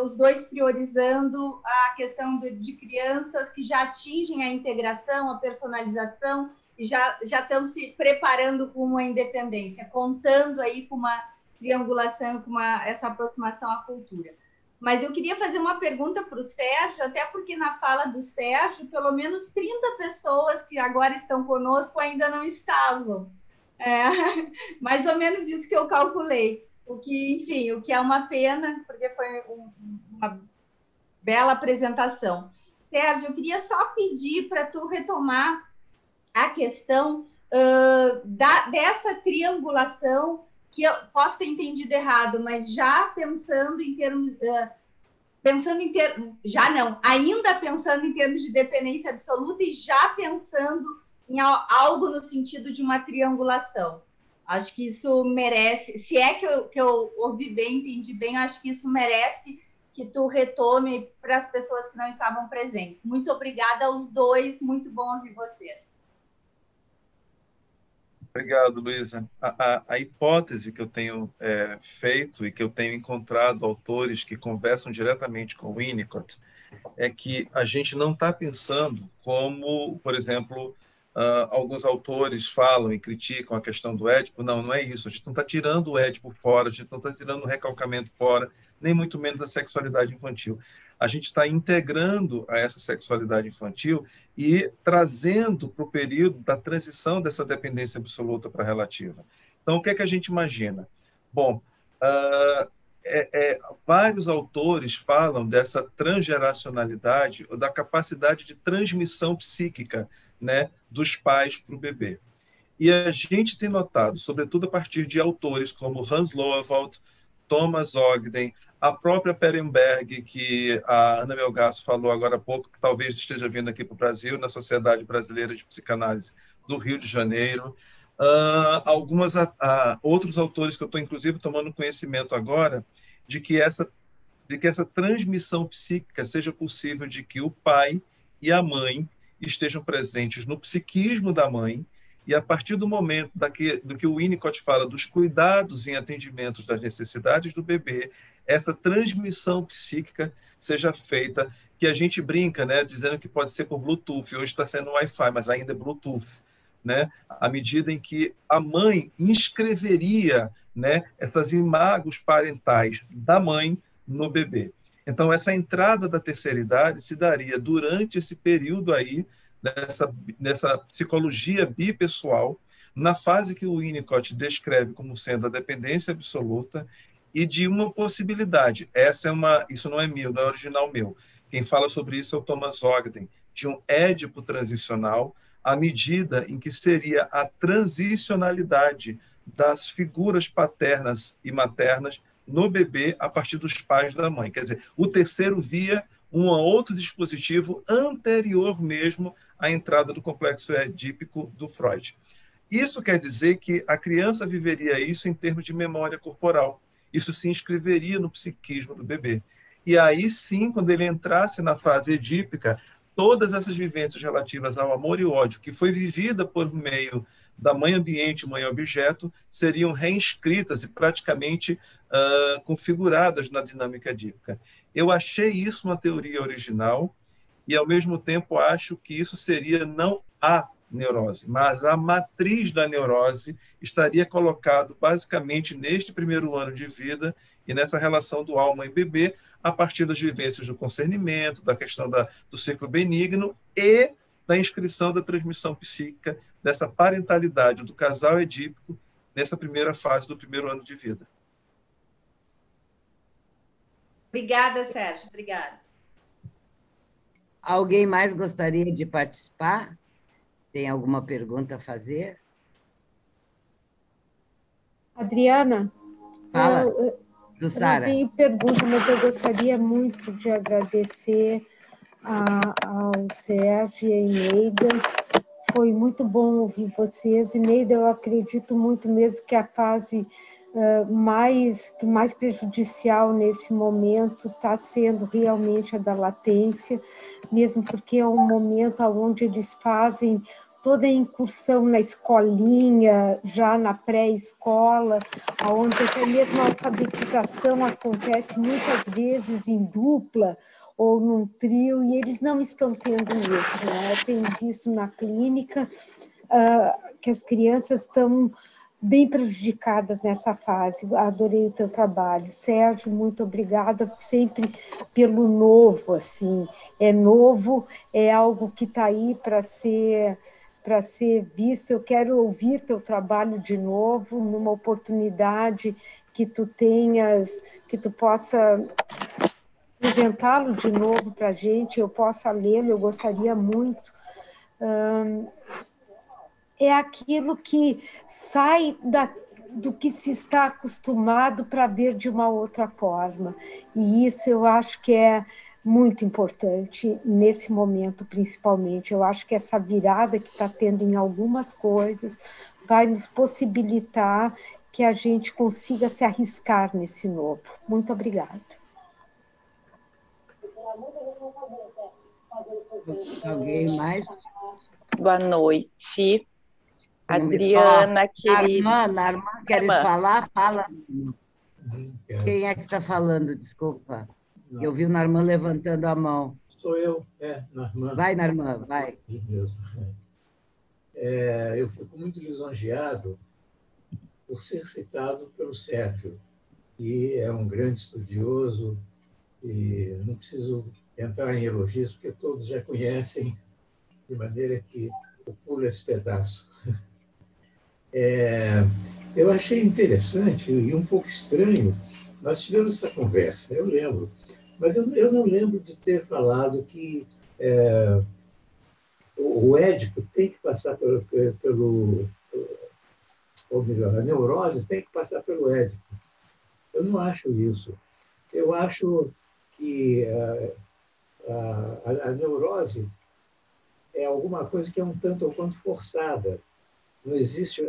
os 2 priorizando a questão de crianças que já atingem a integração, a personalização, e já estão se preparando com uma independência, contando aí com uma triangulação, com essa aproximação à cultura. Mas eu queria fazer uma pergunta para o Sérgio, até porque na fala do Sérgio, pelo menos 30 pessoas que agora estão conosco ainda não estavam. Mais ou menos isso que eu calculei. O que é uma pena, porque foi uma bela apresentação. Sérgio, eu queria só pedir para tu retomar a questão dessa triangulação, que eu posso ter entendido errado, mas já pensando em termos... ainda pensando em termos de dependência absoluta e já pensando em algo no sentido de uma triangulação. Acho que isso merece, se é que eu ouvi bem, entendi bem, acho que isso merece que tu retome para as pessoas que não estavam presentes. Muito obrigada aos 2, muito bom ouvir vocês. Obrigado, Luísa. A hipótese que eu tenho feito e que eu tenho encontrado autores que conversam diretamente com o Winnicott é que a gente não está pensando como, por exemplo, alguns autores falam e criticam a questão do Édipo. Não, não é isso. A gente não está tirando o Édipo fora, a gente não está tirando o recalcamento fora, nem muito menos a sexualidade infantil. A gente está integrando a essa sexualidade infantil e trazendo para o período da transição dessa dependência absoluta para a relativa. Então, o que é que a gente imagina? Bom, vários autores falam dessa transgeracionalidade, ou da capacidade de transmissão psíquica, né, dos pais para o bebê. E a gente tem notado, sobretudo a partir de autores como Hans Loewald, Thomas Ogden, a própria Perenberg, que a Ana Melgaço falou agora há pouco, que talvez esteja vindo aqui para o Brasil, na Sociedade Brasileira de Psicanálise do Rio de Janeiro. Outros autores que eu estou, inclusive, tomando conhecimento agora, de que essa transmissão psíquica seja possível, de que o pai e a mãe estejam presentes no psiquismo da mãe, e a partir do momento do que o Winnicott fala dos cuidados em atendimentos das necessidades do bebê, essa transmissão psíquica seja feita, que a gente brinca, né, dizendo que pode ser por Bluetooth. Hoje está sendo Wi-Fi, mas ainda é Bluetooth, né? À medida em que a mãe inscreveria, né, essas imagens parentais da mãe no bebê. Então, essa entrada da terceira idade se daria durante esse período aí, nessa psicologia bipessoal, na fase que o Winnicott descreve como sendo a dependência absoluta, e de uma possibilidade. Isso não é meu, não é original meu. Quem fala sobre isso é o Thomas Ogden, de um édipo transicional, à medida em que seria a transicionalidade das figuras paternas e maternas no bebê a partir dos pais da mãe. Quer dizer, o terceiro via um outro dispositivo anterior mesmo à entrada do complexo edípico do Freud. Isso quer dizer que a criança viveria isso em termos de memória corporal. Isso se inscreveria no psiquismo do bebê. E aí sim, quando ele entrasse na fase edípica, todas essas vivências relativas ao amor e ódio, que foi vivida por meio da mãe ambiente e mãe objeto, seriam reinscritas e praticamente configuradas na dinâmica edípica. Eu achei isso uma teoria original e, ao mesmo tempo, acho que isso seria não a neurose, mas a matriz da neurose estaria colocado basicamente neste primeiro ano de vida e nessa relação do alma e bebê, a partir das vivências do concernimento, da questão do ciclo benigno e da inscrição da transmissão psíquica, dessa parentalidade do casal edípico nessa primeira fase do primeiro ano de vida. Obrigada, Sérgio. Obrigada. Alguém mais gostaria de participar? Tem alguma pergunta a Adriana? Fala, eu Sara. não tenho pergunta, mas eu gostaria muito de agradecer ao Sérgio e à Neida. Foi muito bom ouvir vocês. E, Neida, eu acredito muito mesmo que a fase mais prejudicial nesse momento está sendo realmente a da latência, mesmo porque é um momento onde eles fazem toda a incursão na escolinha, já na pré-escola, onde até mesmo a alfabetização acontece muitas vezes em dupla ou num trio, e eles não estão tendo isso, né? Eu tenho visto na clínica que as crianças estão bem prejudicadas nessa fase. Adorei o teu trabalho. Sérgio, muito obrigada sempre pelo novo, assim. É novo, é algo que está aí para ser visto. Eu quero ouvir teu trabalho de novo, numa oportunidade que tu tenhas, que tu possa apresentá-lo de novo para a gente, eu possa lê-lo, eu gostaria muito. É aquilo que sai do que se está acostumado para ver de uma outra forma. E isso eu acho que é muito importante nesse momento, principalmente. Eu acho que essa virada que está tendo em algumas coisas vai nos possibilitar que a gente consiga se arriscar nesse novo. Muito obrigada. Alguém mais? Boa noite. Adriana, querida. Armand, queres falar? Fala. Quem é que está falando? Desculpa. Não. Eu vi o Narman levantando a mão. Sou eu, Narman. Vai, Narman, vai. Eu fico muito lisonjeado por ser citado pelo Sérgio, que é um grande estudioso, e não preciso entrar em elogios, porque todos já conhecem, de maneira que eu pulo esse pedaço. Eu achei interessante e um pouco estranho, nós tivemos essa conversa, eu lembro, mas eu não lembro de ter falado que o Édipo tem que passar ou melhor, a neurose tem que passar pelo Édipo. Eu não acho isso. Eu acho que a neurose é alguma coisa que é um tanto ou quanto forçada. Não existe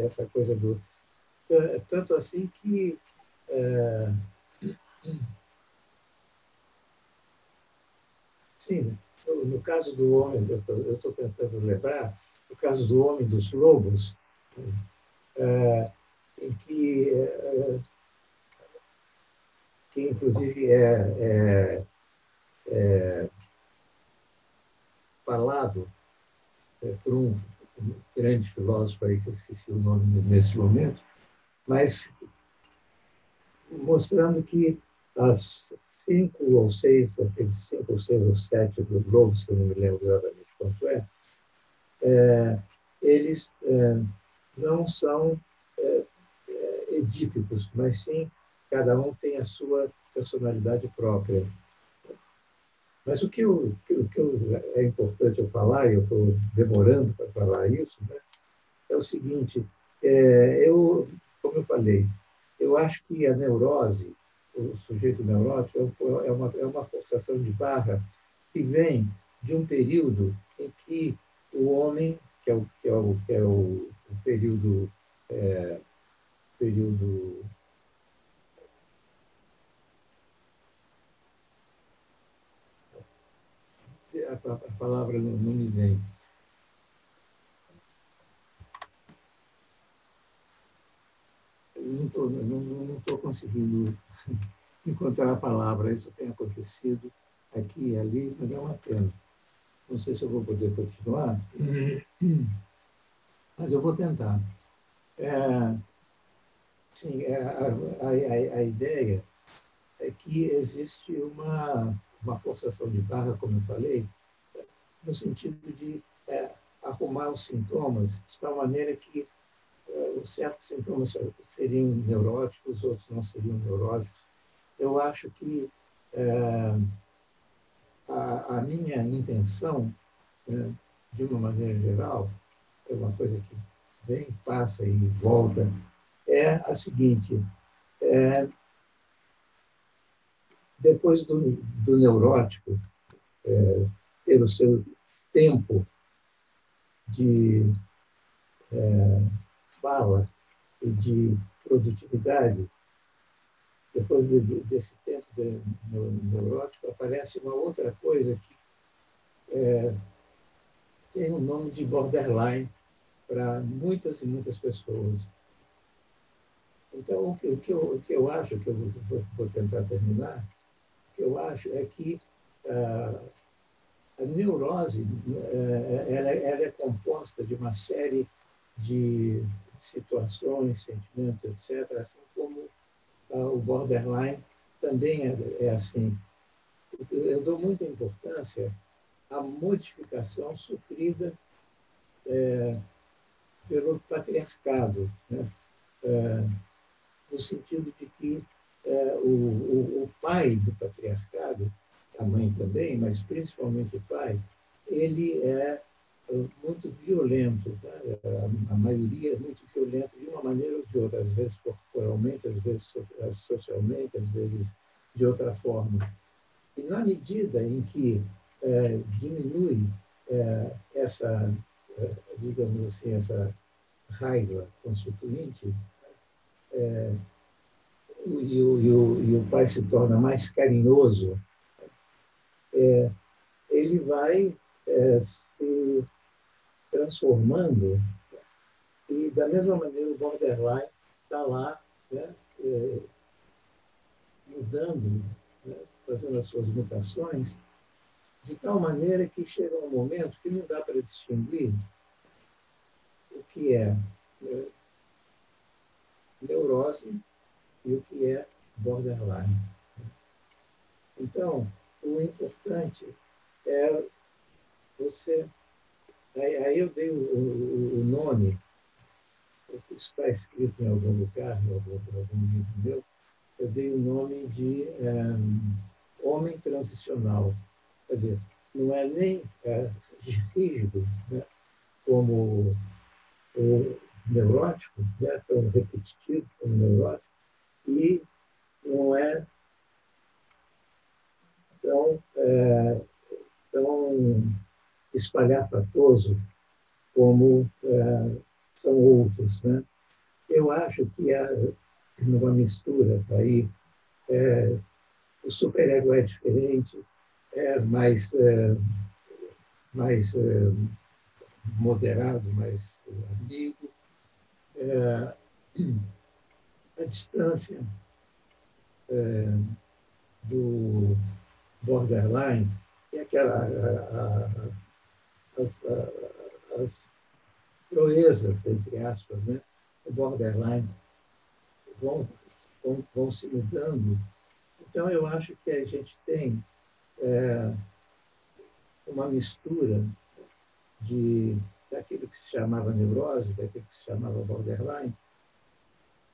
essa coisa do... Tanto assim que... Sim, no caso do homem, eu estou tentando lembrar, no caso do homem dos lobos, em que inclusive falado por um grande filósofo aí, que eu esqueci o nome nesse momento, mas mostrando que as 5 ou 6, aqueles 5 ou 6 ou 7 dos lobos, que eu não me lembro exatamente quanto eles não são edípicos, mas sim, cada um tem a sua personalidade própria. Mas o que é importante eu falar, e eu estou demorando para falar isso, né, é o seguinte, como eu falei, eu acho que a neurose, o sujeito neurótico, é uma forçação de barra que vem de um período em que o homem, que é o período a palavra não me vem. Não estou conseguindo encontrar a palavra. Isso tem acontecido aqui e ali, mas é uma pena. Não sei se eu vou poder continuar, mas eu vou tentar. Sim, a ideia é que existe uma forçação de barra, como eu falei, no sentido de arrumar os sintomas de tal maneira que certos sintomas seriam neuróticos, outros não seriam neuróticos. Eu acho que a minha intenção, de uma maneira geral, é uma coisa que vem, passa e volta, é a seguinte: depois do neurótico ter o seu tempo de fala e de produtividade, depois desse tempo neurótico, aparece uma outra coisa que tem o nome de borderline para muitas e muitas pessoas. Então, o que eu acho, que eu vou tentar terminar, o que eu acho é que a neurose ela é composta de uma série de situações, sentimentos, etc., assim como o borderline também é assim. Eu dou muita importância à modificação sofrida pelo patriarcado, né? No sentido de que o pai do patriarcado, a mãe também, mas principalmente o pai, ele é muito violento, tá? A maioria é muito violenta de uma maneira ou de outra, às vezes corporalmente, às vezes socialmente, às vezes de outra forma. E na medida em que diminui essa, digamos assim, essa raiva constituinte, e o pai se torna mais carinhoso, ele vai se transformando, e da mesma maneira o borderline está lá, né, mudando né, fazendo as suas mutações, de tal maneira que chega um momento que não dá para distinguir o que é neurose e o que é borderline. Então, o importante é você... Aí eu dei o nome, isso está escrito em algum lugar, em algum livro meu, eu dei o nome de homem transicional. Quer dizer, não é nem rígido, né, como o neurótico, né, tão repetitivo como o neurótico, e não é tão espalhafatoso como são outros, né? Eu acho que há uma mistura aí. O superego é diferente, é mais moderado, mais amigo. A distância do borderline e as proezas, entre aspas, né, do borderline vão se mudando. Então, eu acho que a gente tem uma mistura daquilo que se chamava neurose, daquilo que se chamava borderline.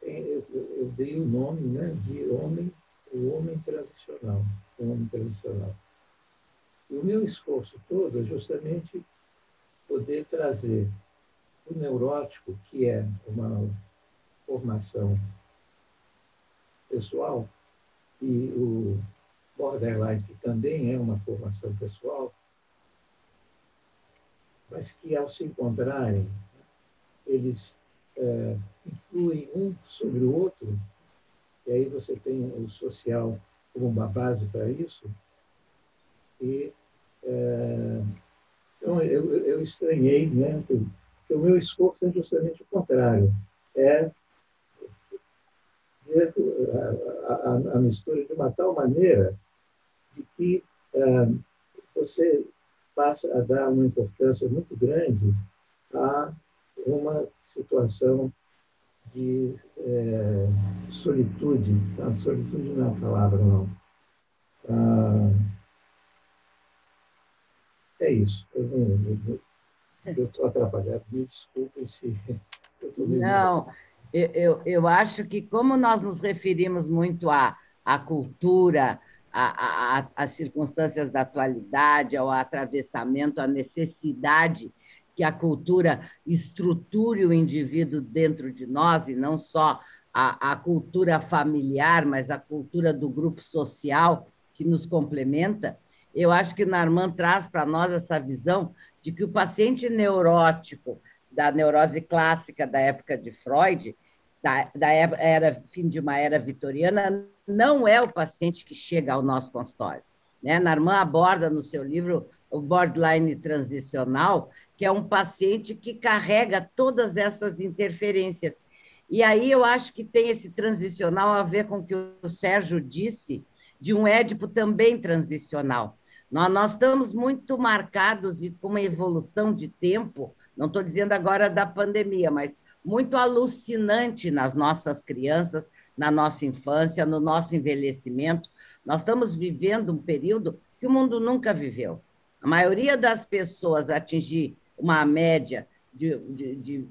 Eu dei o nome, né, de o homem transicional. O homem transicional. E o meu esforço todo é justamente poder trazer o neurótico, que é uma formação pessoal, e o borderline, que também é uma formação pessoal, mas que, ao se encontrarem, eles influem um sobre o outro, e aí você tem o social como uma base para isso. E, então, eu estranhei, né, que o meu esforço é justamente o contrário, é a mistura de uma tal maneira de que você passa a dar uma importância muito grande a uma situação de solitude. Não, solitude não é a palavra, não. É isso. Eu estou atrapalhado. Me desculpem se eu estou meio... Não, eu acho que, como nós nos referimos muito à cultura, às circunstâncias da atualidade, ao atravessamento, à necessidade que a cultura estruture o indivíduo dentro de nós, e não só a cultura familiar, mas a cultura do grupo social que nos complementa, eu acho que Narman traz para nós essa visão de que o paciente neurótico da neurose clássica da época de Freud, fim de uma era vitoriana, não é o paciente que chega ao nosso consultório, né? Narman aborda no seu livro o borderline transicional, que é um paciente que carrega todas essas interferências. E aí eu acho que tem esse transicional a ver com o que o Sérgio disse, de um Édipo também transicional. Nós estamos muito marcados e com uma evolução de tempo, não estou dizendo agora da pandemia, mas muito alucinante nas nossas crianças, na nossa infância, no nosso envelhecimento. Nós estamos vivendo um período que o mundo nunca viveu. A maioria das pessoas atingir uma média de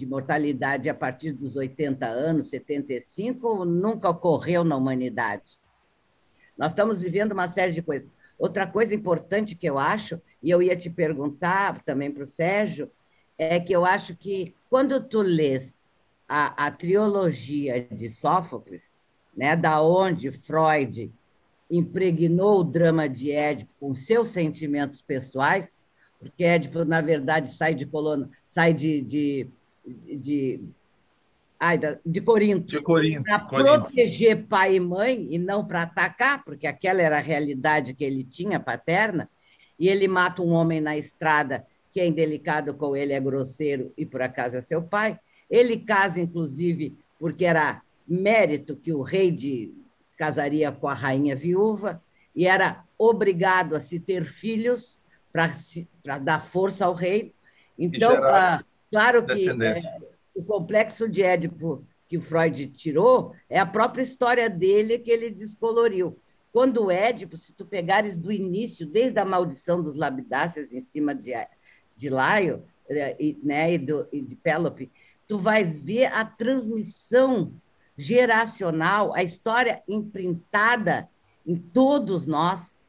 mortalidade a partir dos 80 anos, 75, nunca ocorreu na humanidade. Nós estamos vivendo uma série de coisas. Outra coisa importante que eu acho, e eu ia te perguntar também para o Sérgio, é que eu acho que quando tu lês a trilogia de Sófocles, né, da onde Freud impregnou o drama de Édipo com seus sentimentos pessoais, porque Édipo, na verdade, sai de Corinto para proteger pai e mãe e não para atacar, porque aquela era a realidade que ele tinha, paterna, e ele mata um homem na estrada que é indelicado com ele, é grosseiro e por acaso é seu pai. Ele casa, inclusive, porque era mérito que o rei de casaria com a rainha viúva e era obrigado a se ter filhos para dar força ao rei. Então, claro que o complexo de Édipo que o Freud tirou é a própria história dele que ele descoloriu. Quando o Édipo, se tu pegares do início, desde a maldição dos Labidáceas em cima de Laio, né, e de Pélope, tu vais ver a transmissão geracional, a história imprintada em todos nós,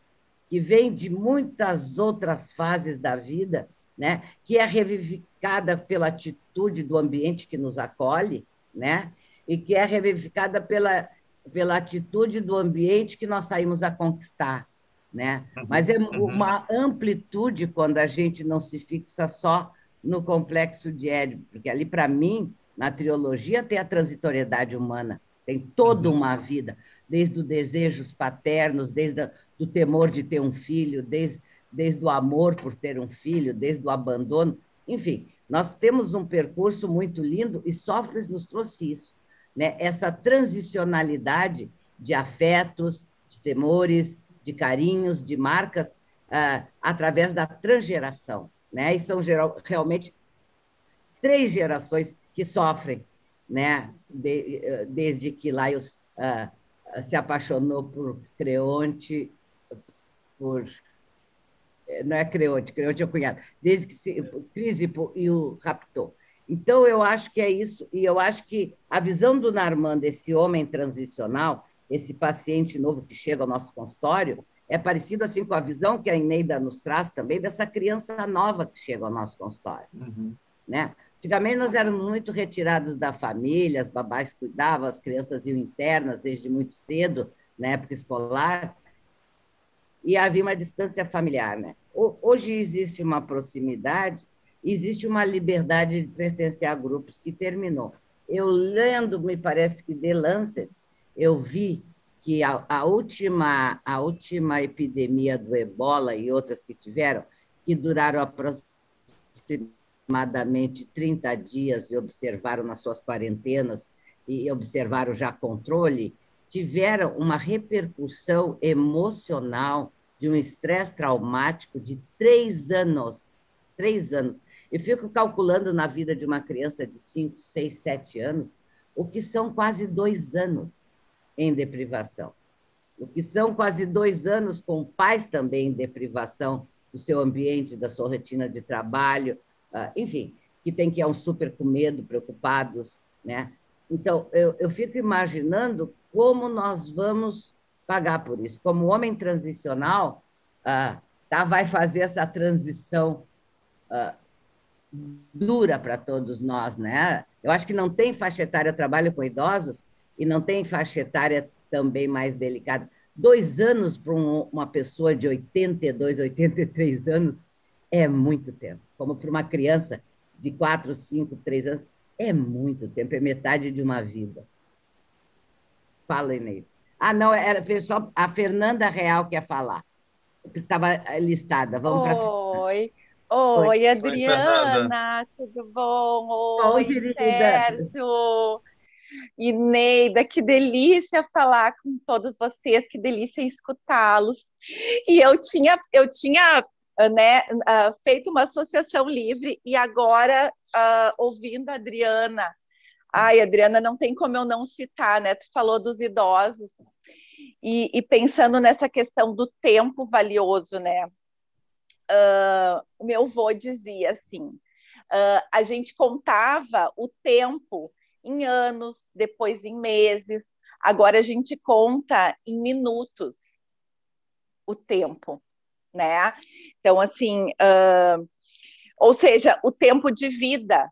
que vem de muitas outras fases da vida, né, que é revivificada pela atitude do ambiente que nos acolhe, né, e que é revivificada pela atitude do ambiente que nós saímos a conquistar, né? Mas é uma amplitude quando a gente não se fixa só no complexo de Édipo, porque ali, para mim, na trilogia tem a transitoriedade humana, tem toda uma vida, desde os desejos paternos, desde o temor de ter um filho, desde o amor por ter um filho, desde o abandono, enfim, nós temos um percurso muito lindo e Sófocles nos trouxe isso, né? Essa transicionalidade de afetos, de temores, de carinhos, de marcas, através da transgeração, né? E são realmente 3 gerações que sofrem, né? Desde que Laios se apaixonou por Creonte, não é Creonte é o cunhado, desde que Crísipo e o raptou. Então, eu acho que é isso, e eu acho que a visão do Narman, desse homem transicional, esse paciente novo que chega ao nosso consultório, é parecido assim com a visão que a Eneida nos traz também dessa criança nova que chega ao nosso consultório. Né? Antigamente, nós éramos muito retirados da família, as babás cuidavam, as crianças iam internas desde muito cedo, na época escolar, e havia uma distância familiar. Né? Hoje existe uma proximidade, existe uma liberdade de pertencer a grupos que terminou. Eu lendo, me parece que The Lancet, eu vi que a última epidemia do ebola e outras que tiveram, que duraram aproximadamente 30 dias e observaram nas suas quarentenas e observaram já controle, tiveram uma repercussão emocional de um estresse traumático de 3 anos. 3 anos. Eu fico calculando na vida de uma criança de 5, 6, 7 anos, o que são quase 2 anos em deprivação. O que são quase 2 anos com pais também em deprivação do seu ambiente, da sua rotina de trabalho, enfim, que tem que ir um super com medo, preocupados, né? Então, eu fico imaginando como nós vamos pagar por isso. Como homem transicional, vai fazer essa transição dura para todos nós, né? Eu acho que não tem faixa etária, eu trabalho com idosos, e não tem faixa etária também mais delicada. 2 anos para uma pessoa de 82, 83 anos é muito tempo. Como para uma criança de 4, 5, 3 anos, é muito tempo, é metade de uma vida. Fala, Inês. Não, era só a Fernanda Real quer falar. Estava listada. Vamos para Oi. Oi, Adriana, tudo bom? Oi, Sérgio, Ineida, que delícia falar com todos vocês, que delícia escutá-los. E eu tinha né, feito uma associação livre e agora, ouvindo a Adriana, Adriana, não tem como eu não citar, né? Tu falou dos idosos e pensando nessa questão do tempo valioso, né? O meu avô dizia assim, a gente contava o tempo em anos, depois em meses, agora a gente conta em minutos o tempo, né? Então, assim, ou seja, o tempo de vida,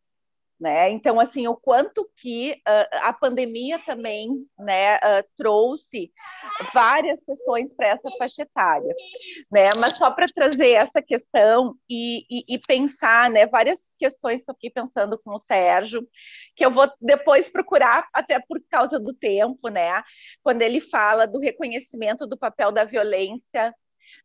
né? Então, assim, o quanto que a pandemia também, né, trouxe várias questões para essa faixa etária, né? Mas só para trazer essa questão e pensar, né, várias questões, estou aqui pensando com o Sérgio, que eu vou depois procurar, até por causa do tempo, né? Quando ele fala do reconhecimento do papel da violência,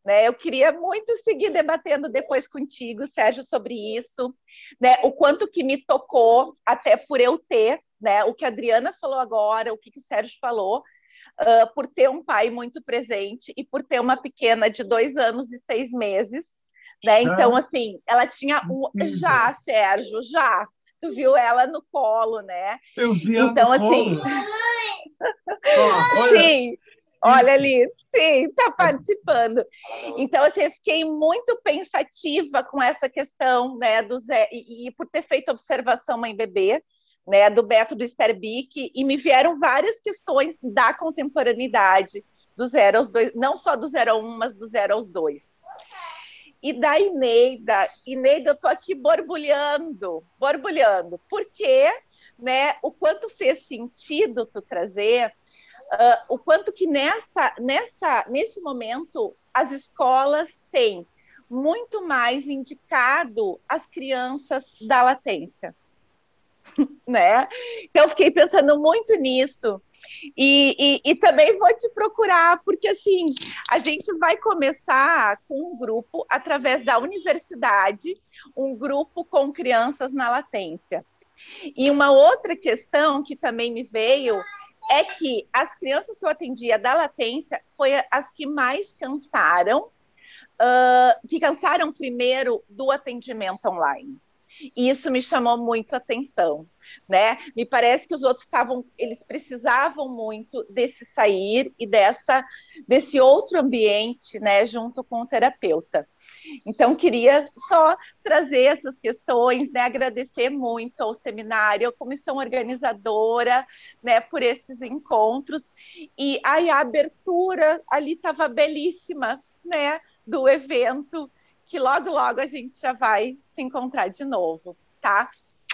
né? Eu queria muito seguir debatendo depois contigo, Sérgio, sobre isso, né? O quanto que me tocou, até por eu ter, né? O que a Adriana falou agora, o que o Sérgio falou, por ter um pai muito presente e por ter uma pequena de 2 anos e 6 meses, né? Então, assim, ela tinha já, Sérgio, já. Tu viu ela no colo, né? Eu vi ela então, no assim, colo. Sim, olha ali, sim, tá participando. Então, assim, eu fiquei muito pensativa com essa questão, né, do Zé, e por ter feito observação mãe-bebê, né, do método Sterbic, e me vieram várias questões da contemporaneidade do 0 aos 2, não só do 0 a 1, mas do 0 aos 2. E da Ineida, eu tô aqui borbulhando, porque, né, o quanto fez sentido tu trazer, o quanto que nesse momento as escolas têm muito mais indicado as crianças da latência. Né? Então, eu fiquei pensando muito nisso. E também vou te procurar, porque assim, a gente vai começar com um grupo através da universidade, um grupo com crianças na latência. E uma outra questão que também me veio é que as crianças que eu atendia da latência foi as que mais cansaram, que cansaram primeiro do atendimento online. E isso me chamou muito a atenção, né? Me parece que os outros eles precisavam muito desse sair e desse outro ambiente, né, junto com o terapeuta. Então, queria só trazer essas questões, né, agradecer muito ao seminário, à comissão organizadora, né, por esses encontros. E aí, a abertura ali estava belíssima, né, do evento, que logo, logo a gente já vai se encontrar de novo, tá?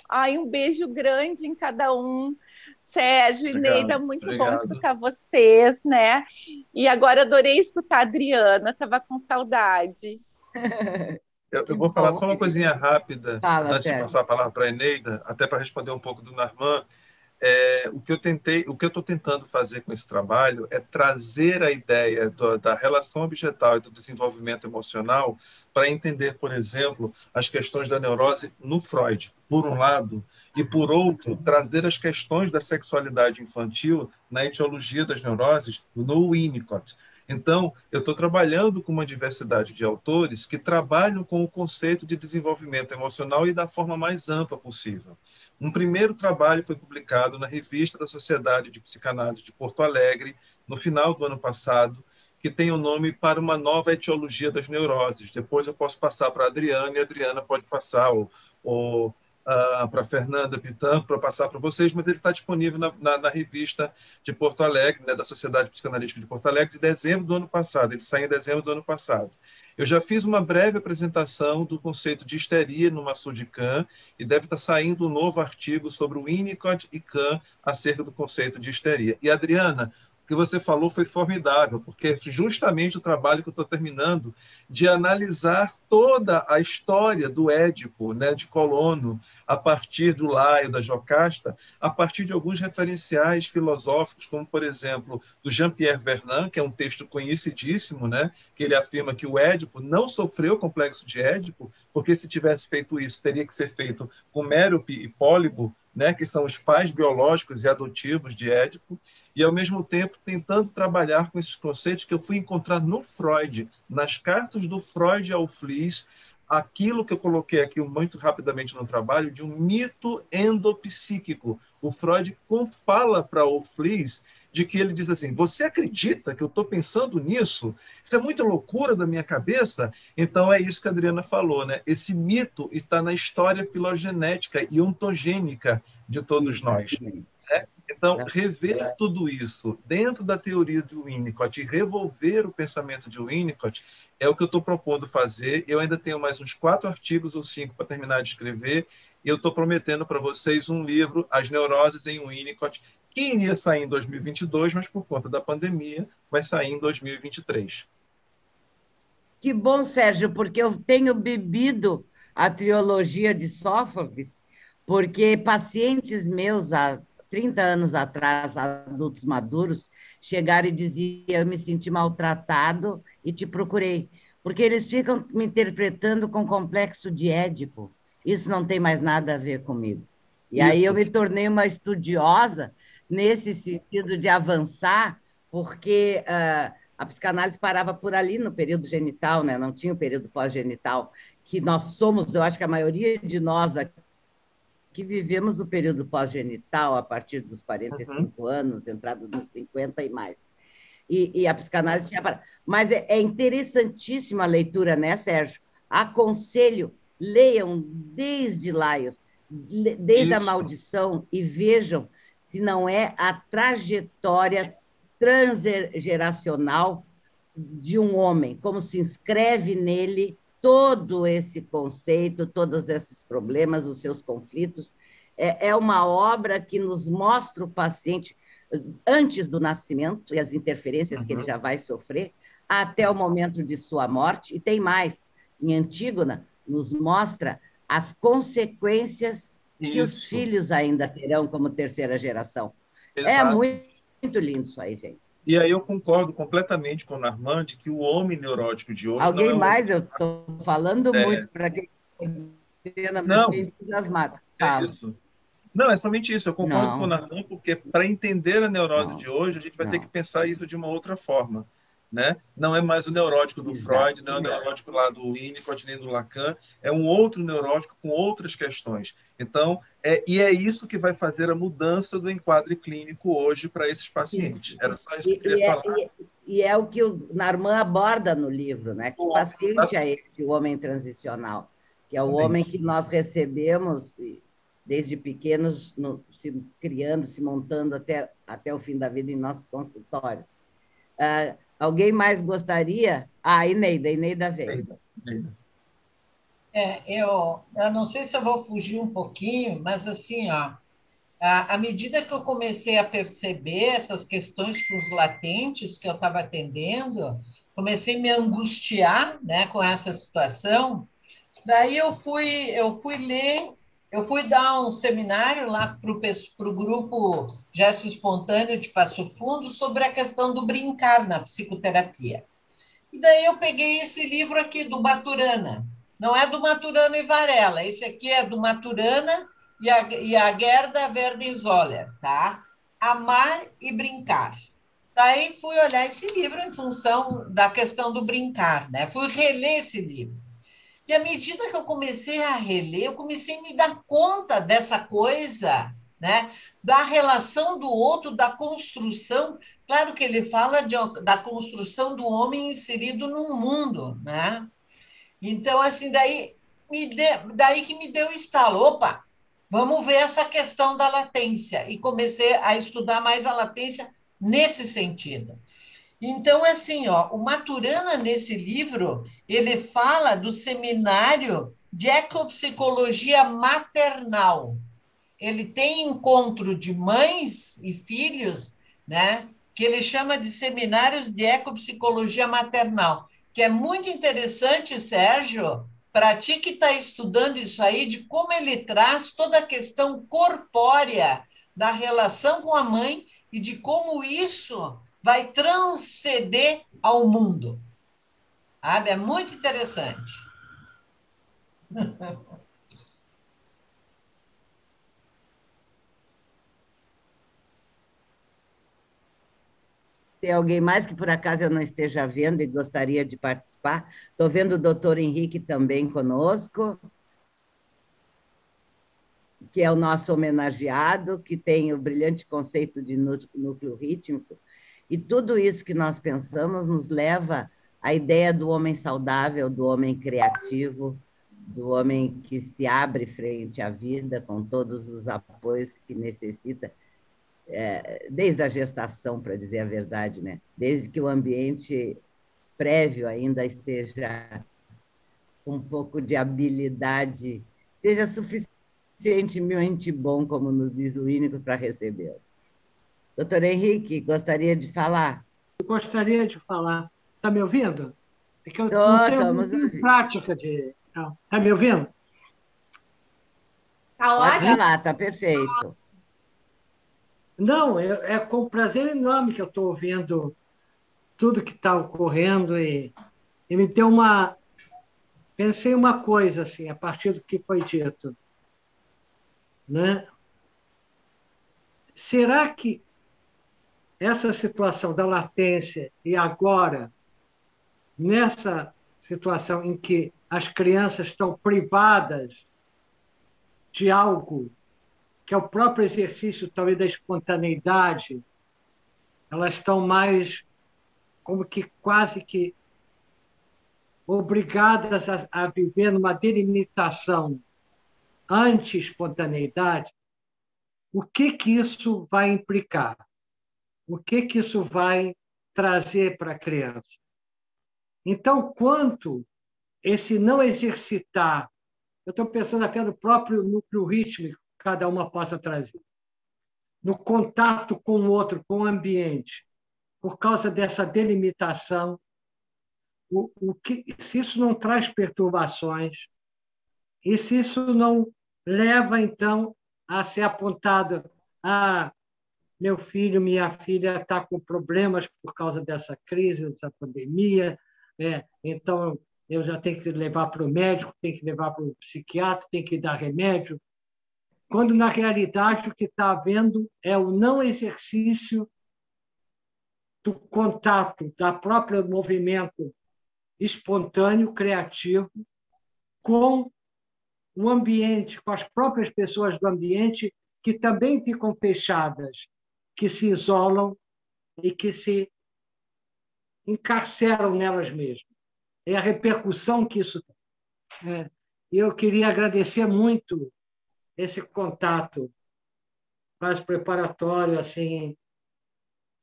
Ai, um beijo grande em cada um. Sérgio e Neida, muito bom escutar vocês, né? E agora adorei escutar a Adriana, estava com saudade. Eu vou falar só uma coisinha rápida, antes de passar a palavra para a Eneida, até para responder um pouco do Narman. O que eu estou tentando fazer com esse trabalho é trazer a ideia da relação objetal e do desenvolvimento emocional para entender, por exemplo, as questões da neurose no Freud, por um lado, e, por outro, trazer as questões da sexualidade infantil na etiologia das neuroses no Winnicott. Então, eu estou trabalhando com uma diversidade de autores que trabalham com o conceito de desenvolvimento emocional e da forma mais ampla possível. Um primeiro trabalho foi publicado na Revista da Sociedade de Psicanálise de Porto Alegre, no final do ano passado, que tem o nome Para uma Nova Etiologia das Neuroses. Depois eu posso passar para a Adriana, e a Adriana pode passar para a Fernanda Pitan, para passar para vocês, mas ele está disponível na revista de Porto Alegre, né, da Sociedade Psicanalítica de Porto Alegre, de dezembro do ano passado. Ele sai em dezembro do ano passado. Eu já fiz uma breve apresentação do conceito de histeria no Massoud de Kahn, e deve estar saindo um novo artigo sobre o Winnicott e Kahn acerca do conceito de histeria. E, Adriana, o que você falou foi formidável, porque é justamente o trabalho que eu estou terminando de analisar toda a história do Édipo, né, de Colono, a partir do Laio, da Jocasta, a partir de alguns referenciais filosóficos, como, por exemplo, do Jean-Pierre Vernant, que é um texto conhecidíssimo, né, que ele afirma que o Édipo não sofreu complexo de Édipo, porque se tivesse feito isso, teria que ser feito com Mérope e Pólibo, né, que são os pais biológicos e adotivos de Édipo, e, ao mesmo tempo, tentando trabalhar com esses conceitos que eu fui encontrar no Freud, nas cartas do Freud ao Fliess, aquilo que eu coloquei aqui muito rapidamente no trabalho, de um mito endopsíquico. O Freud fala para o Fliess de que ele diz assim, você acredita que eu estou pensando nisso? Isso é muita loucura da minha cabeça? Então é isso que a Adriana falou, né? Esse mito está na história filogenética e ontogênica de todos nós. Né? Então, rever tudo isso dentro da teoria de Winnicott e revolver o pensamento de Winnicott é o que eu estou propondo fazer. Eu ainda tenho mais uns 4 artigos ou 5 para terminar de escrever, e eu estou prometendo para vocês um livro, As Neuroses em Winnicott, que iria sair em 2022, mas por conta da pandemia vai sair em 2023. Que bom, Sérgio, porque eu tenho bebido a trilogia de Sófocles, porque pacientes meus há 30 anos atrás, adultos maduros, chegaram e diziam, eu me senti maltratado e te procurei, porque eles ficam me interpretando com complexo de Édipo. Isso não tem mais nada a ver comigo. E aí eu me tornei uma estudiosa nesse sentido de avançar porque a psicanálise parava por ali no período genital, né? Não tinha o período pós-genital, que nós somos, eu acho que a maioria de nós aqui que vivemos o período pós-genital a partir dos 45 anos, entrado nos 50 e mais. E a psicanálise tinha parado. Mas é interessantíssima a leitura, né, Sérgio? Aconselho, leiam desde Laios, desde a maldição, e vejam se não é a trajetória transgeracional de um homem, como se inscreve nele todo esse conceito, todos esses problemas, os seus conflitos. É uma obra que nos mostra o paciente antes do nascimento e as interferências que ele já vai sofrer, até o momento de sua morte. E tem mais, em Antígona, nos mostra as consequências que os filhos ainda terão como terceira geração. Exato. É muito lindo isso aí, gente. E aí eu concordo completamente com o Narmand que o homem neurótico de hoje... Alguém não é mais? Eu estou falando muito para quem não entusiasmado. É isso. Não, é somente isso. Eu concordo com o Narmand, porque para entender a neurose de hoje, a gente vai ter que pensar isso de uma outra forma. Né? Não é mais o neurótico do Freud, não é o neurótico lá do Winnicott, nem do Lacan, é um outro neurótico com outras questões. Então, é isso que vai fazer a mudança do enquadre clínico hoje para esses pacientes. Era só isso que eu queria falar. E é o que o Narmand aborda no livro, né? Que paciente é esse, o homem transicional? Que é o homem que nós recebemos desde pequenos, se criando, se montando até o fim da vida em nossos consultórios. Alguém mais gostaria? Ineida veio. Eu não sei se eu vou fugir um pouquinho, mas assim, à medida que eu comecei a perceber essas questões com os latentes que eu estava atendendo, comecei a me angustiar, né, com essa situação. Daí eu fui ler. Eu fui dar um seminário lá para o grupo Gesto Espontâneo de Passo Fundo sobre a questão do brincar na psicoterapia. E daí eu peguei esse livro aqui do Maturana. Não é do Maturana e Varela, esse aqui é do Maturana e a Gerda Werdenzoller, tá? Amar e Brincar. Daí fui olhar esse livro em função da questão do brincar, né? Fui reler esse livro. E à medida que eu comecei a reler, eu comecei a me dar conta dessa coisa, né? Da relação do outro, da construção. Claro que ele fala da construção do homem inserido no mundo, né? Então, assim, daí que me deu estalo. Opa, vamos ver essa questão da latência. E comecei a estudar mais a latência nesse sentido. Então, assim, o Maturana, nesse livro, ele fala do seminário de ecopsicologia maternal. Ele tem encontro de mães e filhos, né, que ele chama de seminários de ecopsicologia maternal, que é muito interessante, Sérgio, para ti que está estudando isso aí, de como ele traz toda a questão corpórea da relação com a mãe e de como isso vai transcender ao mundo. Sabe? É muito interessante. Tem alguém mais que, por acaso, eu não esteja vendo e gostaria de participar? Estou vendo o doutor Henrique também conosco, que é o nosso homenageado, que tem o brilhante conceito de núcleo rítmico. E tudo isso que nós pensamos nos leva à ideia do homem saudável, do homem criativo, do homem que se abre frente à vida com todos os apoios que necessita, desde a gestação, para dizer a verdade, né? Desde que o ambiente prévio ainda esteja com um pouco de habilidade, seja suficientemente bom, como nos diz o Winnicott, para recebê-lo. Doutor Henrique, gostaria de falar? Eu gostaria de falar. Está me ouvindo? É que eu não tenho prática de... Está me ouvindo? Está ótimo. Falar, está perfeito. Não, é com prazer enorme que eu estou ouvindo tudo que está ocorrendo e me deu uma... Pensei uma coisa, assim, a partir do que foi dito. Né? Será que essa situação da latência e agora, nessa situação em que as crianças estão privadas de algo que é o próprio exercício, talvez, da espontaneidade, elas estão mais, como que quase que obrigadas a viver numa delimitação anti-espontaneidade. O que isso vai implicar? O que isso vai trazer para a criança? Então, quanto esse não exercitar, eu estou pensando até no próprio núcleo rítmico que cada uma possa trazer, no contato com o outro, com o ambiente, por causa dessa delimitação, se isso não traz perturbações, e se isso não leva, então, a ser apontado: meu filho, minha filha está com problemas por causa dessa crise, dessa pandemia, então eu já tenho que levar para o médico, tenho que levar para o psiquiatra, tenho que dar remédio, quando, na realidade, o que está havendo é o não exercício do contato, da própria movimento espontâneo, criativo, com o ambiente, com as próprias pessoas do ambiente, que também ficam fechadas, que se isolam e que se encarceram nelas mesmas. É a repercussão que isso tem. Eu queria agradecer muito esse contato quase preparatório, assim,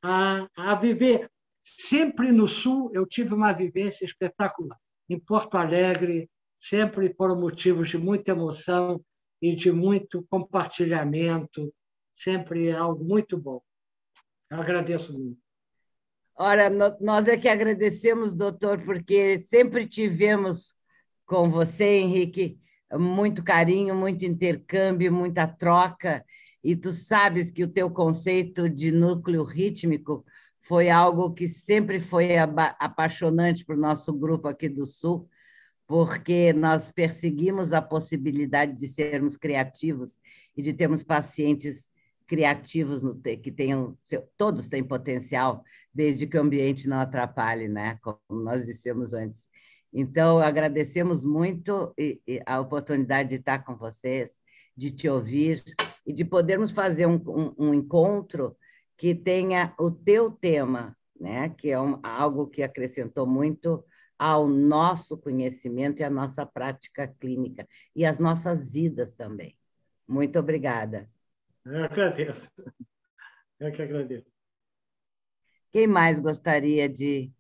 a viver. Sempre no Sul eu tive uma vivência espetacular. Em Porto Alegre, sempre por motivos de muita emoção e de muito compartilhamento, sempre algo muito bom. Eu agradeço muito. Ora, nós é que agradecemos, doutor, porque sempre tivemos com você, Henrique, muito carinho, muito intercâmbio, muita troca, e tu sabes que o teu conceito de núcleo rítmico foi algo que sempre foi apaixonante para o nosso grupo aqui do Sul, porque nós perseguimos a possibilidade de sermos criativos e de termos pacientes criativos que tenham, todos têm potencial, desde que o ambiente não atrapalhe, né? Como nós dissemos antes. Então, agradecemos muito a oportunidade de estar com vocês, de te ouvir e de podermos fazer um encontro que tenha o teu tema, né? Que é algo que acrescentou muito ao nosso conhecimento e à nossa prática clínica e às nossas vidas também. Muito obrigada. Eu agradeço. Eu que agradeço. Quem mais gostaria de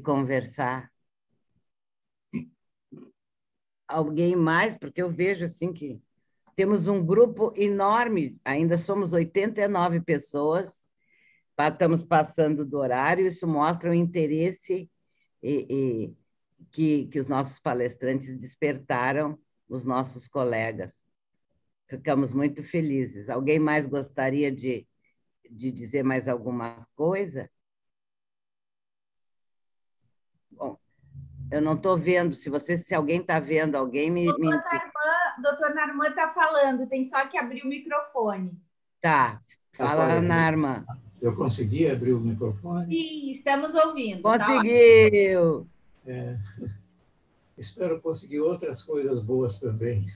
conversar? Alguém mais? Porque eu vejo assim que temos um grupo enorme, ainda somos 89 pessoas, estamos passando do horário, isso mostra o interesse que os nossos palestrantes despertaram os nossos colegas. Ficamos muito felizes. Alguém mais gostaria de dizer mais alguma coisa? Bom, eu não estou vendo. Se alguém está vendo, alguém me... Doutor Narman está falando, tem só que abrir o microfone. Tá, fala, Narman. Eu consegui abrir o microfone? Sim, estamos ouvindo. Conseguiu! Tá, espero conseguir outras coisas boas também.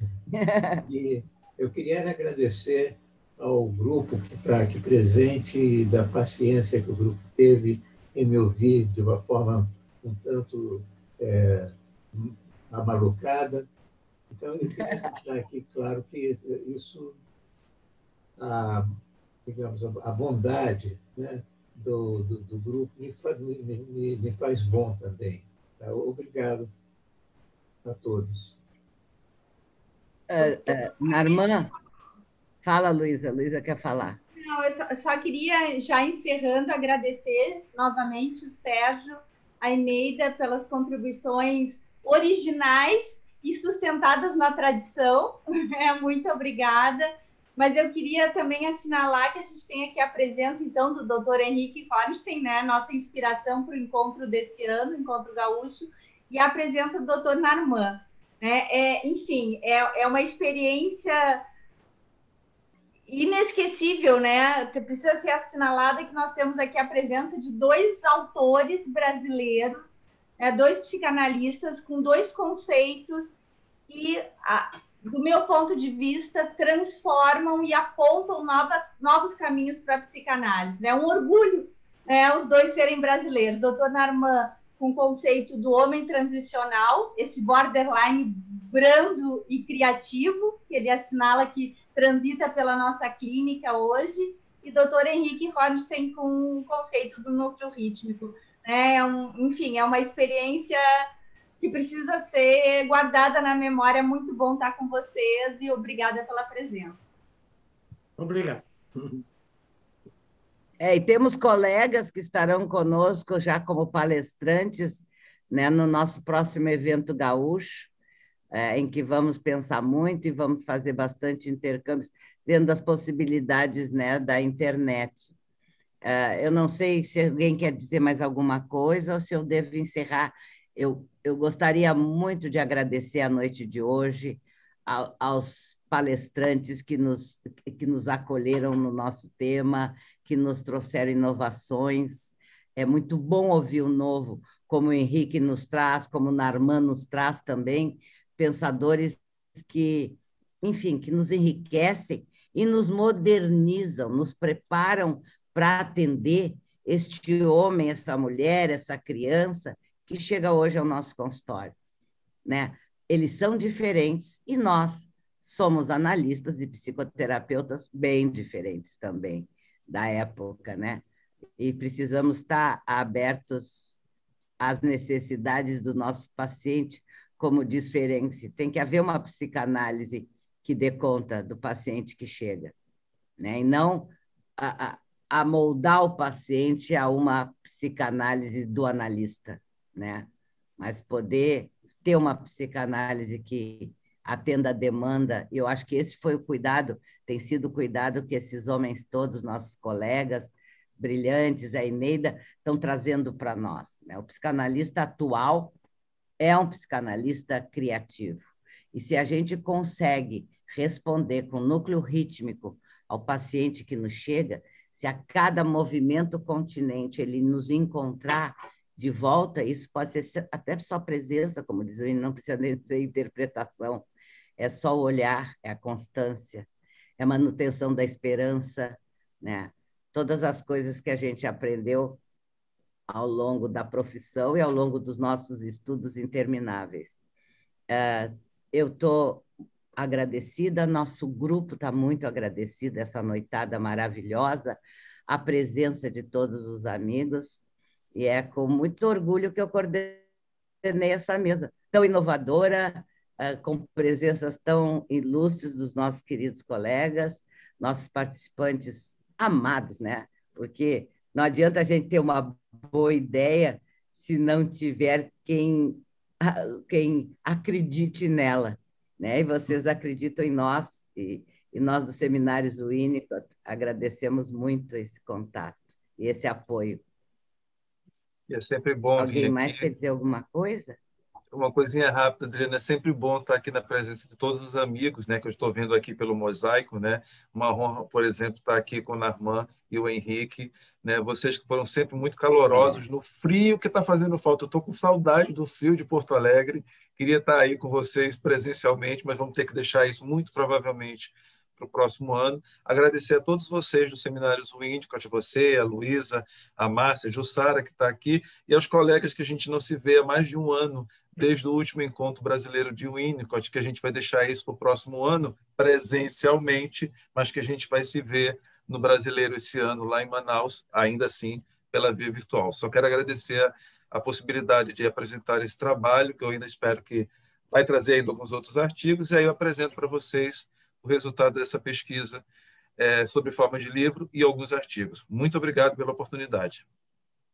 E eu queria agradecer ao grupo que está aqui presente e da paciência que o grupo teve em me ouvir de uma forma um tanto amalucada. Então, eu queria deixar aqui claro que isso, digamos, a bondade, né, do grupo me faz bom também. Tá? Obrigado a todos. Narman, fala, Luísa. Luísa quer falar. Não, eu só queria, já encerrando, agradecer novamente o Sérgio, a Eneida, pelas contribuições originais e sustentadas na tradição. Muito obrigada. Mas eu queria também assinalar que a gente tem aqui a presença, então, do Dr. Henrique Hornstein, né? Nossa inspiração para o encontro desse ano, Encontro Gaúcho, e a presença do Dr. Narman. Né? Enfim, é uma experiência inesquecível, né? Que precisa ser assinalada que nós temos aqui a presença de 2 autores brasileiros, 2 psicanalistas com 2 conceitos que, do meu ponto de vista, transformam e apontam novos caminhos para a psicanálise. É um orgulho, né, os 2 serem brasileiros. Dr. Narman, com o conceito do homem transicional, esse borderline brando e criativo, que ele assinala que transita pela nossa clínica hoje, e Dr. Henrique Hornstein com o conceito do núcleo rítmico. Enfim, é uma experiência que precisa ser guardada na memória. É muito bom estar com vocês e obrigada pela presença. Obrigado. E temos colegas que estarão conosco já como palestrantes, né, no nosso próximo evento gaúcho, em que vamos pensar muito e vamos fazer bastante intercâmbios dentro das possibilidades, né, da internet. Eu não sei se alguém quer dizer mais alguma coisa ou se eu devo encerrar. Eu gostaria muito de agradecer a noite de hoje aos palestrantes que nos acolheram no nosso tema, que nos trouxeram inovações. É muito bom ouvir o novo, como o Henrique nos traz, como o Narman nos traz também, pensadores que, enfim, que nos enriquecem e nos modernizam, nos preparam para atender este homem, essa mulher, essa criança que chega hoje ao nosso consultório, né? Eles são diferentes e nós somos analistas e psicoterapeutas bem diferentes também da época, né? E precisamos estar abertos às necessidades do nosso paciente, como diz Ferenczi, tem que haver uma psicanálise que dê conta do paciente que chega, né? E não a moldar o paciente a uma psicanálise do analista, né? Mas poder ter uma psicanálise que atenda a demanda. Eu acho que esse foi o cuidado, tem sido o cuidado que esses homens todos, nossos colegas brilhantes, a Eneida, estão trazendo para nós, né? O psicanalista atual é um psicanalista criativo. E se a gente consegue responder com núcleo rítmico ao paciente que nos chega, se a cada movimento continente ele nos encontrar de volta, isso pode ser até só presença, como diz o Ine, não precisa nem ser interpretação, é só o olhar, é a constância, é a manutenção da esperança, né? Todas as coisas que a gente aprendeu ao longo da profissão e ao longo dos nossos estudos intermináveis. Eu estou agradecida, nosso grupo está muito agradecido, essa noitada maravilhosa, a presença de todos os amigos, e é com muito orgulho que eu coordenei essa mesa tão inovadora, com presenças tão ilustres dos nossos queridos colegas, nossos participantes amados, né? Porque não adianta a gente ter uma boa ideia se não tiver quem acredite nela, né? E vocês acreditam em nós, e nós do Seminários Winnicott agradecemos muito esse contato e esse apoio. E é sempre bom vir aqui. Alguém mais quer dizer alguma coisa? Uma coisinha rápida, Adriana, é sempre bom estar aqui na presença de todos os amigos, né, que eu estou vendo aqui pelo mosaico, né? Uma honra, por exemplo, estar aqui com o Narman e o Henrique, né? Vocês que foram sempre muito calorosos no frio que está fazendo falta. Eu estou com saudade do frio de Porto Alegre, queria estar aí com vocês presencialmente, mas vamos ter que deixar isso muito provavelmente para o próximo ano. Agradecer a todos vocês do Seminários Winnicott, a você, a Luísa, a Márcia, a Jussara, que está aqui, e aos colegas que a gente não se vê há mais de um ano, desde o último encontro brasileiro de Winnicott, que a gente vai deixar isso para o próximo ano, presencialmente, mas que a gente vai se ver no Brasileiro esse ano, lá em Manaus, ainda assim, pela via virtual. Só quero agradecer a possibilidade de apresentar esse trabalho, que eu ainda espero que vai trazer ainda alguns outros artigos, e aí eu apresento para vocês o resultado dessa pesquisa sobre forma de livro e alguns artigos. Muito obrigado pela oportunidade.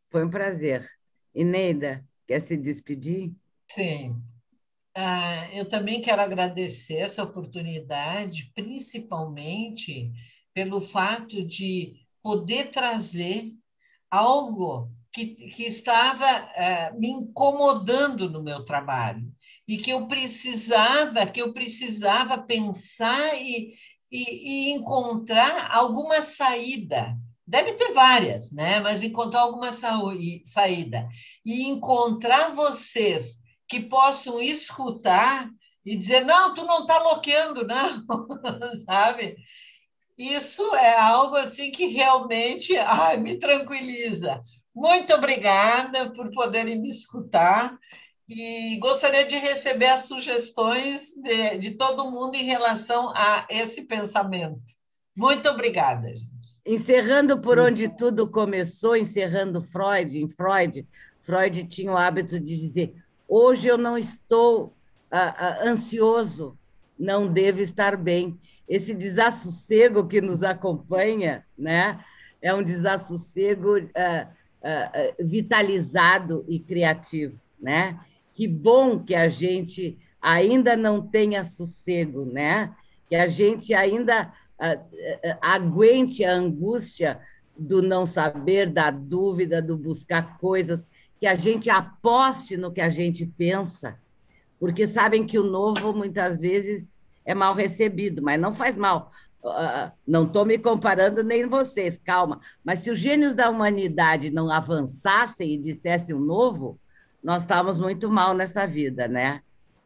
Foi um prazer. Eneida, quer se despedir? Sim. Eu também quero agradecer essa oportunidade, principalmente pelo fato de poder trazer algo que estava me incomodando no meu trabalho e que eu precisava pensar e encontrar alguma saída. Deve ter várias, né? Mas encontrar alguma saída. E encontrar vocês que possam escutar e dizer, não, tu não está loqueando, não, sabe? Isso é algo assim que realmente me tranquiliza. Muito obrigada por poderem me escutar e gostaria de receber as sugestões de todo mundo em relação a esse pensamento. Muito obrigada, gente. Encerrando por onde tudo começou, encerrando Freud tinha o hábito de dizer: hoje eu não estou ansioso, não devo estar bem. Esse desassossego que nos acompanha, né, é um desassossego vitalizado e criativo, né? Que bom que a gente ainda não tenha sossego, né? Que a gente ainda aguente a angústia do não saber, da dúvida, do buscar coisas, que a gente aposte no que a gente pensa, porque sabem que o novo, muitas vezes, é mal recebido, mas não faz mal. Não estou me comparando nem vocês, calma. Mas se os gênios da humanidade não avançassem e dissessem o novo, nós estávamos muito mal nessa vida, né?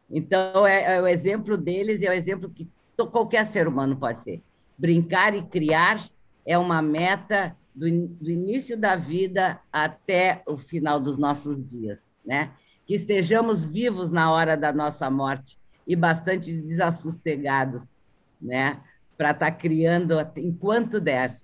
Então, é o exemplo deles, é o exemplo que qualquer ser humano pode ser. Brincar e criar é uma meta do início da vida até o final dos nossos dias, né? Que estejamos vivos na hora da nossa morte e bastante desassossegados, né? Para estar criando enquanto der.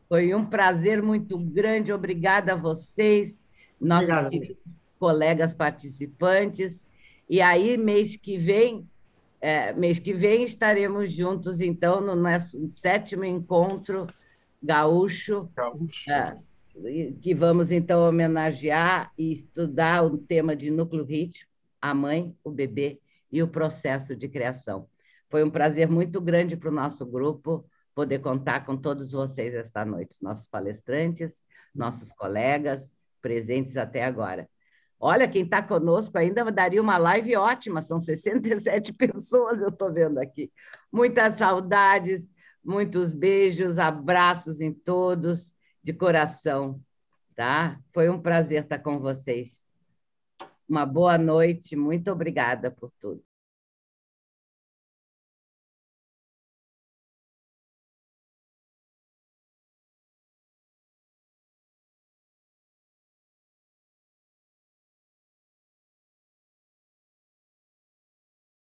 Foi um prazer muito grande. Obrigada a vocês, nossos queridos colegas participantes. E aí, mês que vem estaremos juntos, então, no nosso 7º encontro gaúcho. Que vamos, então, homenagear e estudar o tema de núcleo rítico, a mãe, o bebê e o processo de criação. Foi um prazer muito grande para o nosso grupo poder contar com todos vocês esta noite, nossos palestrantes, nossos colegas presentes até agora. Olha, quem está conosco ainda daria uma live ótima, são 67 pessoas, eu estou vendo aqui. Muitas saudades, muitos beijos, abraços em todos, de coração, tá? Foi um prazer estar com vocês. Uma boa noite, muito obrigada por tudo.